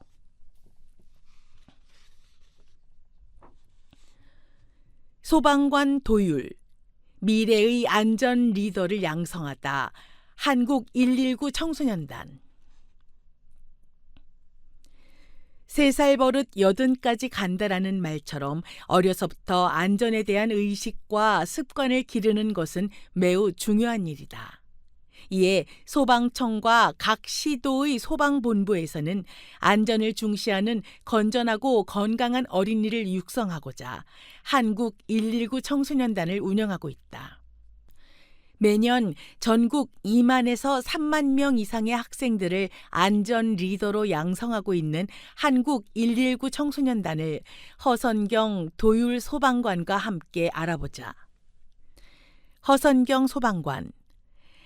소방관 도율, 미래의 안전 리더를 양성하다. 한국 119 청소년단. 3살 버릇 80까지 간다라는 말처럼 어려서부터 안전에 대한 의식과 습관을 기르는 것은 매우 중요한 일이다. 이에 소방청과 각 시도의 소방본부에서는 안전을 중시하는 건전하고 건강한 어린이를 육성하고자 한국 119 청소년단을 운영하고 있다. 매년 전국 2만에서 3만 명 이상의 학생들을 안전 리더로 양성하고 있는 한국 119 청소년단을 허선경 도율 소방관과 함께 알아보자. 허선경 소방관.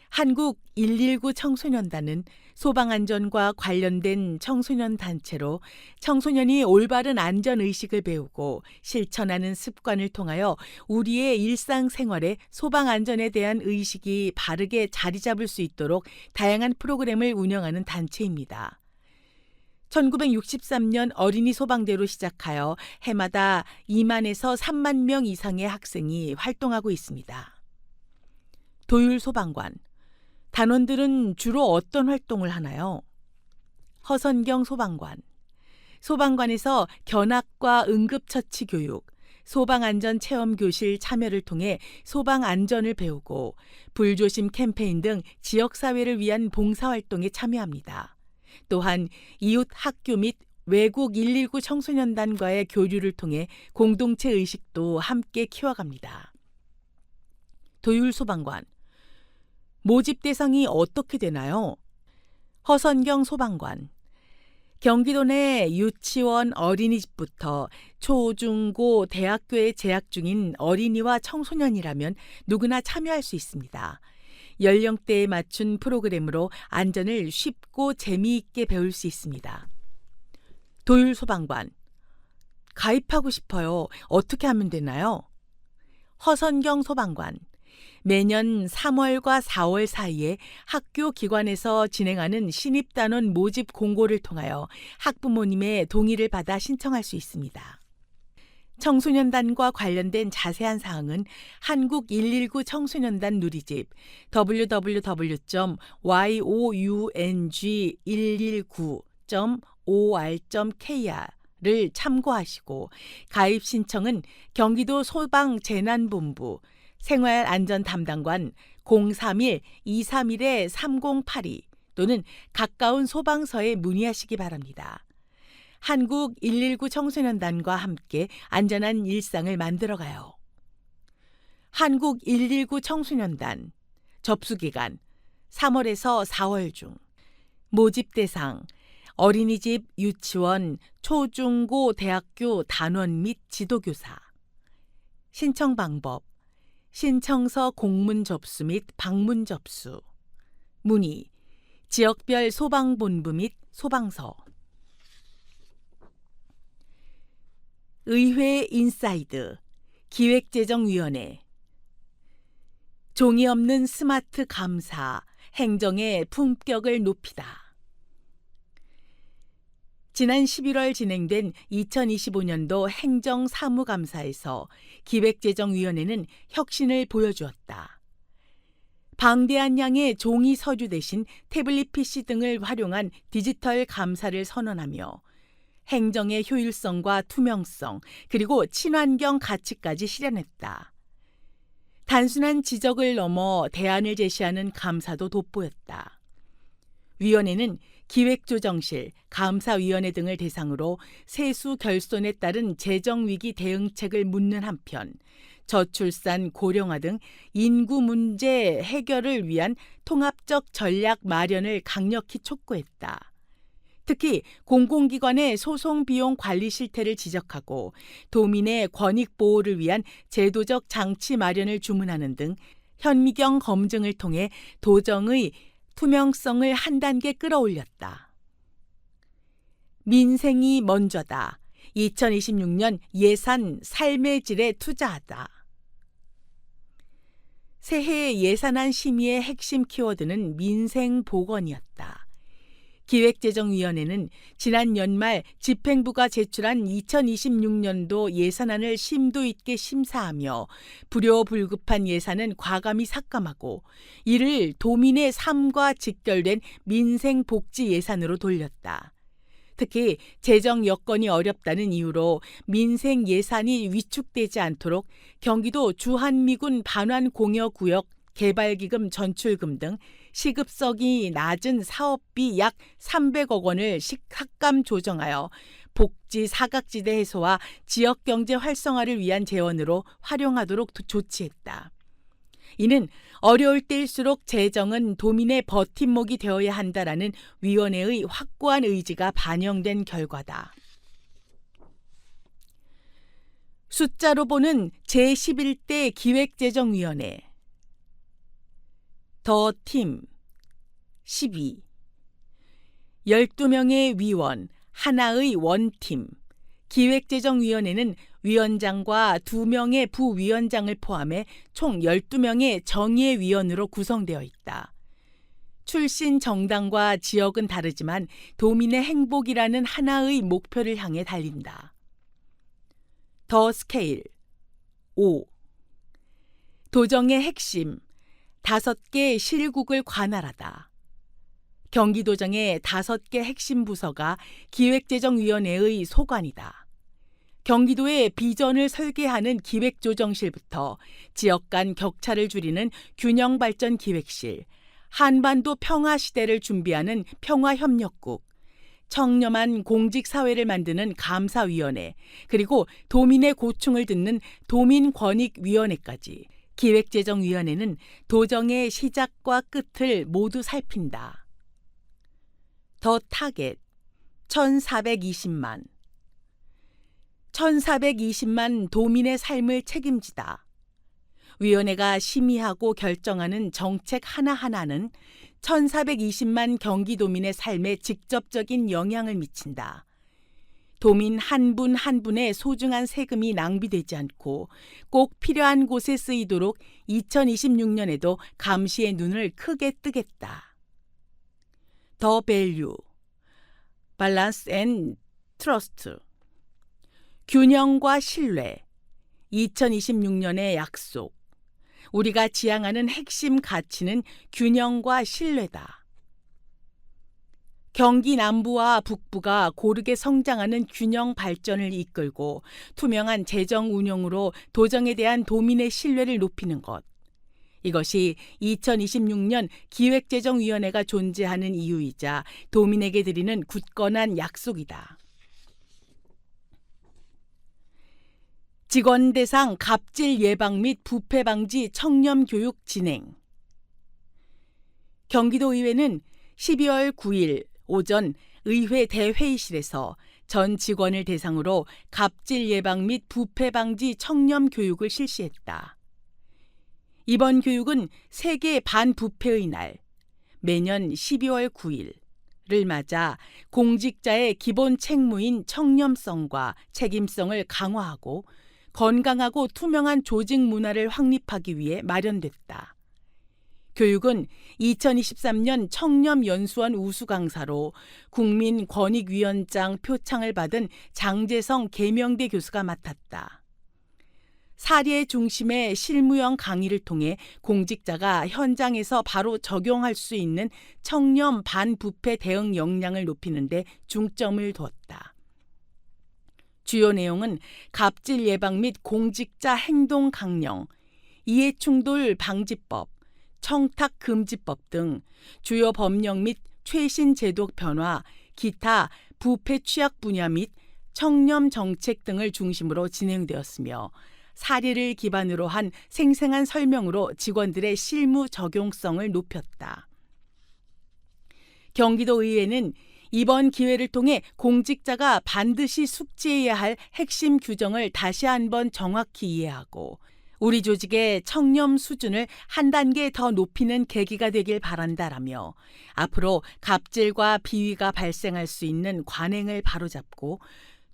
한국 119 청소년단은 소방안전과 관련된 청소년 단체로 청소년이 올바른 안전의식을 배우고 실천하는 습관을 통하여 우리의 일상생활에 소방안전에 대한 의식이 바르게 자리 잡을 수 있도록 다양한 프로그램을 운영하는 단체입니다. 1963년 어린이 소방대로 시작하여 해마다 2만에서 3만 명 이상의 학생이 활동하고 있습니다. 도율 소방관. 단원들은 주로 어떤 활동을 하나요? 허선경 소방관. 소방관에서 견학과 응급처치 교육, 소방안전 체험교실 참여를 통해 소방안전을 배우고 불조심 캠페인 등 지역사회를 위한 봉사활동에 참여합니다. 또한 이웃 학교 및 외국 119 청소년단과의 교류를 통해 공동체 의식도 함께 키워갑니다. 도율 소방관. 모집 대상이 어떻게 되나요? 허선경 소방관. 경기도 내 유치원 어린이집부터 초, 중, 고, 대학교에 재학 중인 어린이와 청소년이라면 누구나 참여할 수 있습니다. 연령대에 맞춘 프로그램으로 안전을 쉽고 재미있게 배울 수 있습니다. 도율 소방관. 가입하고 싶어요. 어떻게 하면 되나요? 허선경 소방관. 매년 3월과 4월 사이에 학교 기관에서 진행하는 신입단원 모집 공고를 통하여 학부모님의 동의를 받아 신청할 수 있습니다. 청소년단과 관련된 자세한 사항은 한국 119 청소년단 누리집 www.young119.or.kr를 참고하시고 가입 신청은 경기도 소방재난본부 생활안전담당관 031-231-3082 또는 가까운 소방서에 문의하시기 바랍니다. 한국 119 청소년단과 함께 안전한 일상을 만들어가요. 한국 119 청소년단 접수기간 3월에서 4월 중. 모집 대상 어린이집, 유치원, 초, 중, 고, 대학교 단원 및 지도교사. 신청 방법 신청서 공문 접수 및 방문 접수. 문의 지역별 소방본부 및 소방서. 의회 인사이드 기획재정위원회. 종이 없는 스마트 감사, 행정의 품격을 높이다. 지난 11월 진행된 2025년도 행정사무감사에서 기획재정위원회는 혁신을 보여주었다. 방대한 양의 종이 서류 대신 태블릿 PC 등을 활용한 디지털 감사를 선언하며 행정의 효율성과 투명성, 그리고 친환경 가치까지 실현했다. 단순한 지적을 넘어 대안을 제시하는 감사도 돋보였다. 위원회는 기획조정실, 감사위원회 등을 대상으로 세수 결손에 따른 재정위기 대응책을 묻는 한편 저출산, 고령화 등 인구 문제 해결을 위한 통합적 전략 마련을 강력히 촉구했다. 특히 공공기관의 소송 비용 관리 실태를 지적하고 도민의 권익 보호를 위한 제도적 장치 마련을 주문하는 등 현미경 검증을 통해 도정의 투명성을 한 단계 끌어올렸다. 민생이 먼저다. 2026년 예산 삶의 질에 투자하다. 새해 예산안 심의의 핵심 키워드는 민생 보건이었다. 기획재정위원회는 지난 연말 집행부가 제출한 2026년도 예산안을 심도 있게 심사하며 불효불급한 예산은 과감히 삭감하고 이를 도민의 삶과 직결된 민생복지 예산으로 돌렸다. 특히 재정 여건이 어렵다는 이유로 민생 예산이 위축되지 않도록 경기도 주한미군 반환공여구역 개발기금 전출금 등 시급성이 낮은 사업비 약 300억 원을 삭감 조정하여 복지 사각지대 해소와 지역경제 활성화를 위한 재원으로 활용하도록 조치했다. 이는 어려울 때일수록 재정은 도민의 버팀목이 되어야 한다라는 위원회의 확고한 의지가 반영된 결과다. 숫자로 보는 제11대 기획재정위원회 더 팀 12 12명의 위원, 하나의 원팀 기획재정위원회는 위원장과 2명의 부위원장을 포함해 총 12명의 정예위원으로 구성되어 있다. 출신 정당과 지역은 다르지만 도민의 행복이라는 하나의 목표를 향해 달린다. 더 스케일 5. 도정의 핵심 5개 실국을 관할하다. 경기도정의 5개 핵심 부서가 기획재정위원회의 소관이다. 경기도의 비전을 설계하는 기획조정실부터 지역 간 격차를 줄이는 균형발전기획실, 한반도 평화시대를 준비하는 평화협력국, 청렴한 공직사회를 만드는 감사위원회, 그리고 도민의 고충을 듣는 도민권익위원회까지 기획재정위원회는 도정의 시작과 끝을 모두 살핀다. 더 타겟 1420만 1420만 도민의 삶을 책임지다. 위원회가 심의하고 결정하는 정책 하나하나는 1420만 경기도민의 삶에 직접적인 영향을 미친다. 도민 한 분 한 분의 소중한 세금이 낭비되지 않고 꼭 필요한 곳에 쓰이도록 2026년에도 감시의 눈을 크게 뜨겠다. 더 밸류 밸런스 앤 트러스트 균형과 신뢰 2026년의 약속 우리가 지향하는 핵심 가치는 균형과 신뢰다. 경기 남부와 북부가 고르게 성장하는 균형 발전을 이끌고 투명한 재정 운영으로 도정에 대한 도민의 신뢰를 높이는 것. 이것이 2026년 기획재정위원회가 존재하는 이유이자 도민에게 드리는 굳건한 약속이다. 직원 대상 갑질 예방 및 부패 방지 청렴 교육 진행. 경기도의회는 12월 9일 오전 의회 대회의실에서 전 직원을 대상으로 갑질 예방 및 부패 방지 청렴 교육을 실시했다. 이번 교육은 세계 반부패의 날, 매년 12월 9일을 맞아 공직자의 기본 책무인 청렴성과 책임성을 강화하고 건강하고 투명한 조직 문화를 확립하기 위해 마련됐다. 교육은 2023년 청렴연수원 우수강사로 국민권익위원장 표창을 받은 장재성 계명대 교수가 맡았다. 사례 중심의 실무형 강의를 통해 공직자가 현장에서 바로 적용할 수 있는 청렴 반부패 대응 역량을 높이는 데 중점을 두었다. 주요 내용은 갑질 예방 및 공직자 행동 강령, 이해충돌 방지법, 청탁금지법 등 주요 법령 및 최신 제도 변화, 기타 부패 취약 분야 및 청렴 정책 등을 중심으로 진행되었으며 사례를 기반으로 한 생생한 설명으로 직원들의 실무 적용성을 높였다. 경기도의회는 이번 기회를 통해 공직자가 반드시 숙지해야 할 핵심 규정을 다시 한번 정확히 이해하고 우리 조직의 청렴 수준을 한 단계 더 높이는 계기가 되길 바란다라며 앞으로 갑질과 비위가 발생할 수 있는 관행을 바로잡고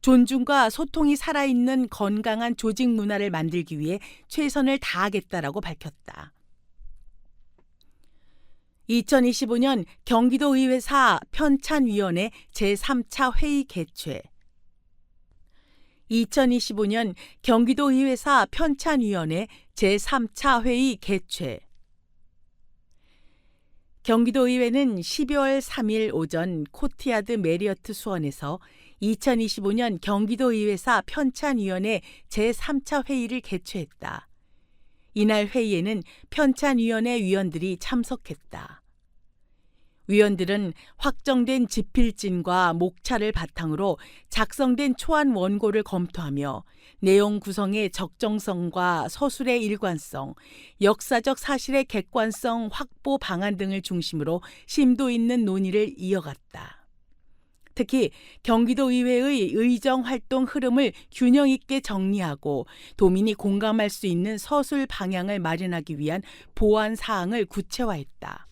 존중과 소통이 살아있는 건강한 조직 문화를 만들기 위해 최선을 다하겠다라고 밝혔다. 2025년 경기도의회사 편찬위원회 제3차 회의 개최. 2025년 경기도의회사 편찬위원회 제3차 회의 개최. 경기도의회는 12월 3일 오전 코티야드 메리어트 수원에서 2025년 경기도의회사 편찬위원회 제3차 회의를 개최했다. 이날 회의에는 편찬위원회 위원들이 참석했다. 위원들은 확정된 지필진과 목차를 바탕으로 작성된 초안 원고를 검토하며 내용 구성의 적정성과 서술의 일관성, 역사적 사실의 객관성 확보 방안 등을 중심으로 심도 있는 논의를 이어갔다. 특히 경기도의회의 의정활동 흐름을 균형 있게 정리하고 도민이 공감할 수 있는 서술 방향을 마련하기 위한 보완 사항을 구체화했다.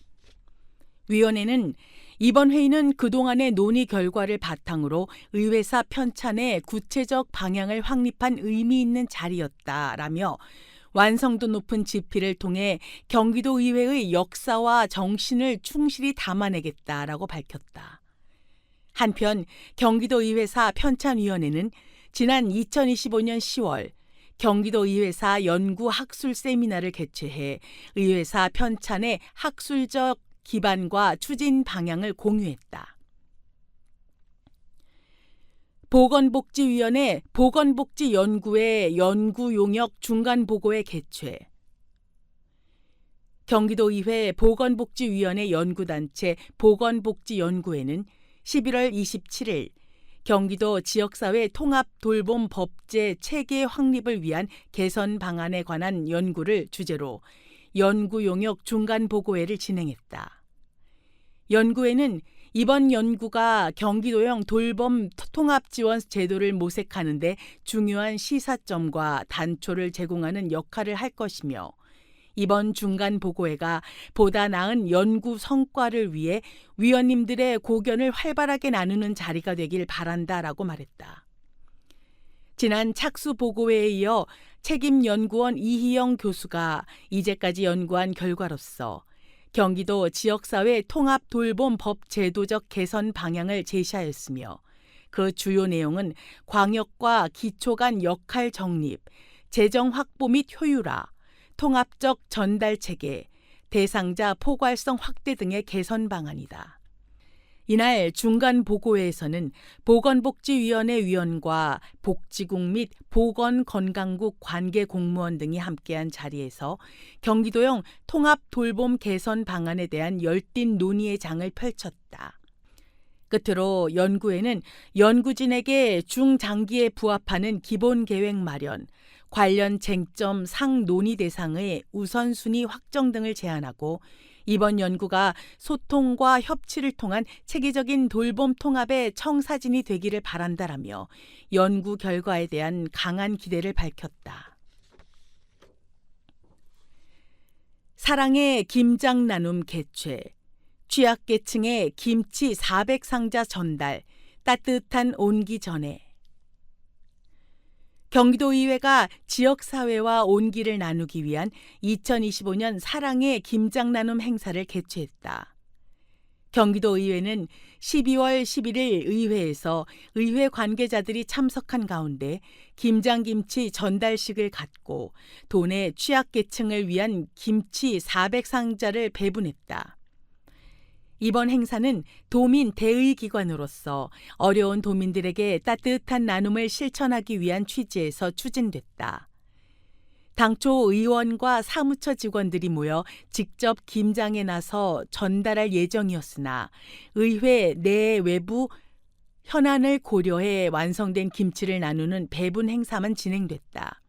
위원회는 이번 회의는 그동안의 논의 결과를 바탕으로 의회사 편찬의 구체적 방향을 확립한 의미 있는 자리였다라며 완성도 높은 집필을 통해 경기도의회의 역사와 정신을 충실히 담아내겠다라고 밝혔다. 한편 경기도의회사 편찬위원회는 지난 2025년 10월 경기도의회사 연구학술 세미나를 개최해 의회사 편찬의 학술적 기반과 추진 방향을 공유했다. 보건복지위원회 보건복지연구회 연구용역 중간보고회 개최. 경기도의회 보건복지위원회 연구단체 보건복지연구회는 11월 27일 경기도 지역사회 통합 돌봄 법제 체계 확립을 위한 개선 방안에 관한 연구를 주제로 연구용역 중간보고회를 진행했다. 연구회는 이번 연구가 경기도형 돌봄 통합지원 제도를 모색하는 데 중요한 시사점과 단초를 제공하는 역할을 할 것이며 이번 중간보고회가 보다 나은 연구 성과를 위해 위원님들의 고견을 활발하게 나누는 자리가 되길 바란다라고 말했다. 지난 착수보고회에 이어 책임연구원 이희영 교수가 이제까지 연구한 결과로서 경기도 지역사회 통합 돌봄 법 제도적 개선 방향을 제시하였으며 그 주요 내용은 광역과 기초 간 역할 정립, 재정 확보 및 효율화, 통합적 전달 체계, 대상자 포괄성 확대 등의 개선 방안이다. 이날 중간보고회에서는 보건복지위원회 위원과 복지국 및 보건건강국 관계공무원 등이 함께한 자리에서 경기도형 통합돌봄 개선 방안에 대한 열띤 논의의 장을 펼쳤다. 끝으로 연구회는 연구진에게 중장기에 부합하는 기본계획 마련, 관련 쟁점 상논의 대상의 우선순위 확정 등을 제안하고 이번 연구가 소통과 협치를 통한 체계적인 돌봄 통합의 청사진이 되기를 바란다라며 연구 결과에 대한 강한 기대를 밝혔다. 사랑의 김장 나눔 개최, 취약계층의 김치 400상자 전달, 따뜻한 온기 전해. 경기도의회가 지역사회와 온기를 나누기 위한 2025년 사랑의 김장 나눔 행사를 개최했다. 경기도의회는 12월 11일 의회에서 의회 관계자들이 참석한 가운데 김장김치 전달식을 갖고 도내 취약계층을 위한 김치 400상자를 배분했다. 이번 행사는 도민 대의기관으로서 어려운 도민들에게 따뜻한 나눔을 실천하기 위한 취지에서 추진됐다. 당초 의원과 사무처 직원들이 모여 직접 김장에 나서 전달할 예정이었으나 의회 내 외부 현안을 고려해 완성된 김치를 나누는 배분 행사만 진행됐다.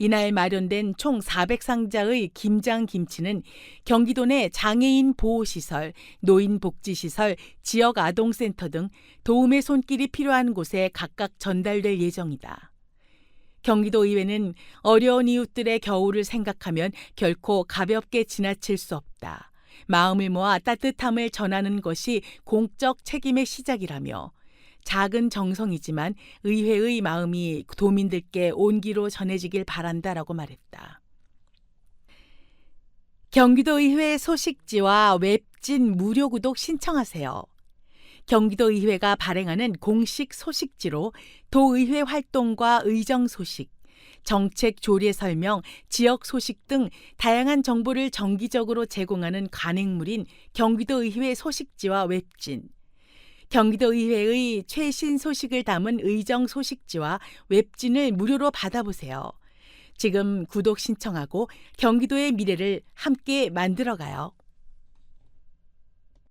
이날 마련된 총 400상자의 김장김치는 경기도 내 장애인 보호시설, 노인복지시설, 지역아동센터 등 도움의 손길이 필요한 곳에 각각 전달될 예정이다. 경기도의회는 어려운 이웃들의 겨울을 생각하면 결코 가볍게 지나칠 수 없다. 마음을 모아 따뜻함을 전하는 것이 공적 책임의 시작이라며 작은 정성이지만 의회의 마음이 도민들께 온기로 전해지길 바란다라고 말했다. 경기도의회 소식지와 웹진 무료 구독 신청하세요. 경기도의회가 발행하는 공식 소식지로 도의회 활동과 의정 소식, 정책 조례 설명, 지역 소식 등 다양한 정보를 정기적으로 제공하는 관행물인 경기도의회 소식지와 웹진, 경기도의회의 최신 소식을 담은 의정 소식지와 웹진을 무료로 받아보세요. 지금 구독 신청하고 경기도의 미래를 함께 만들어가요.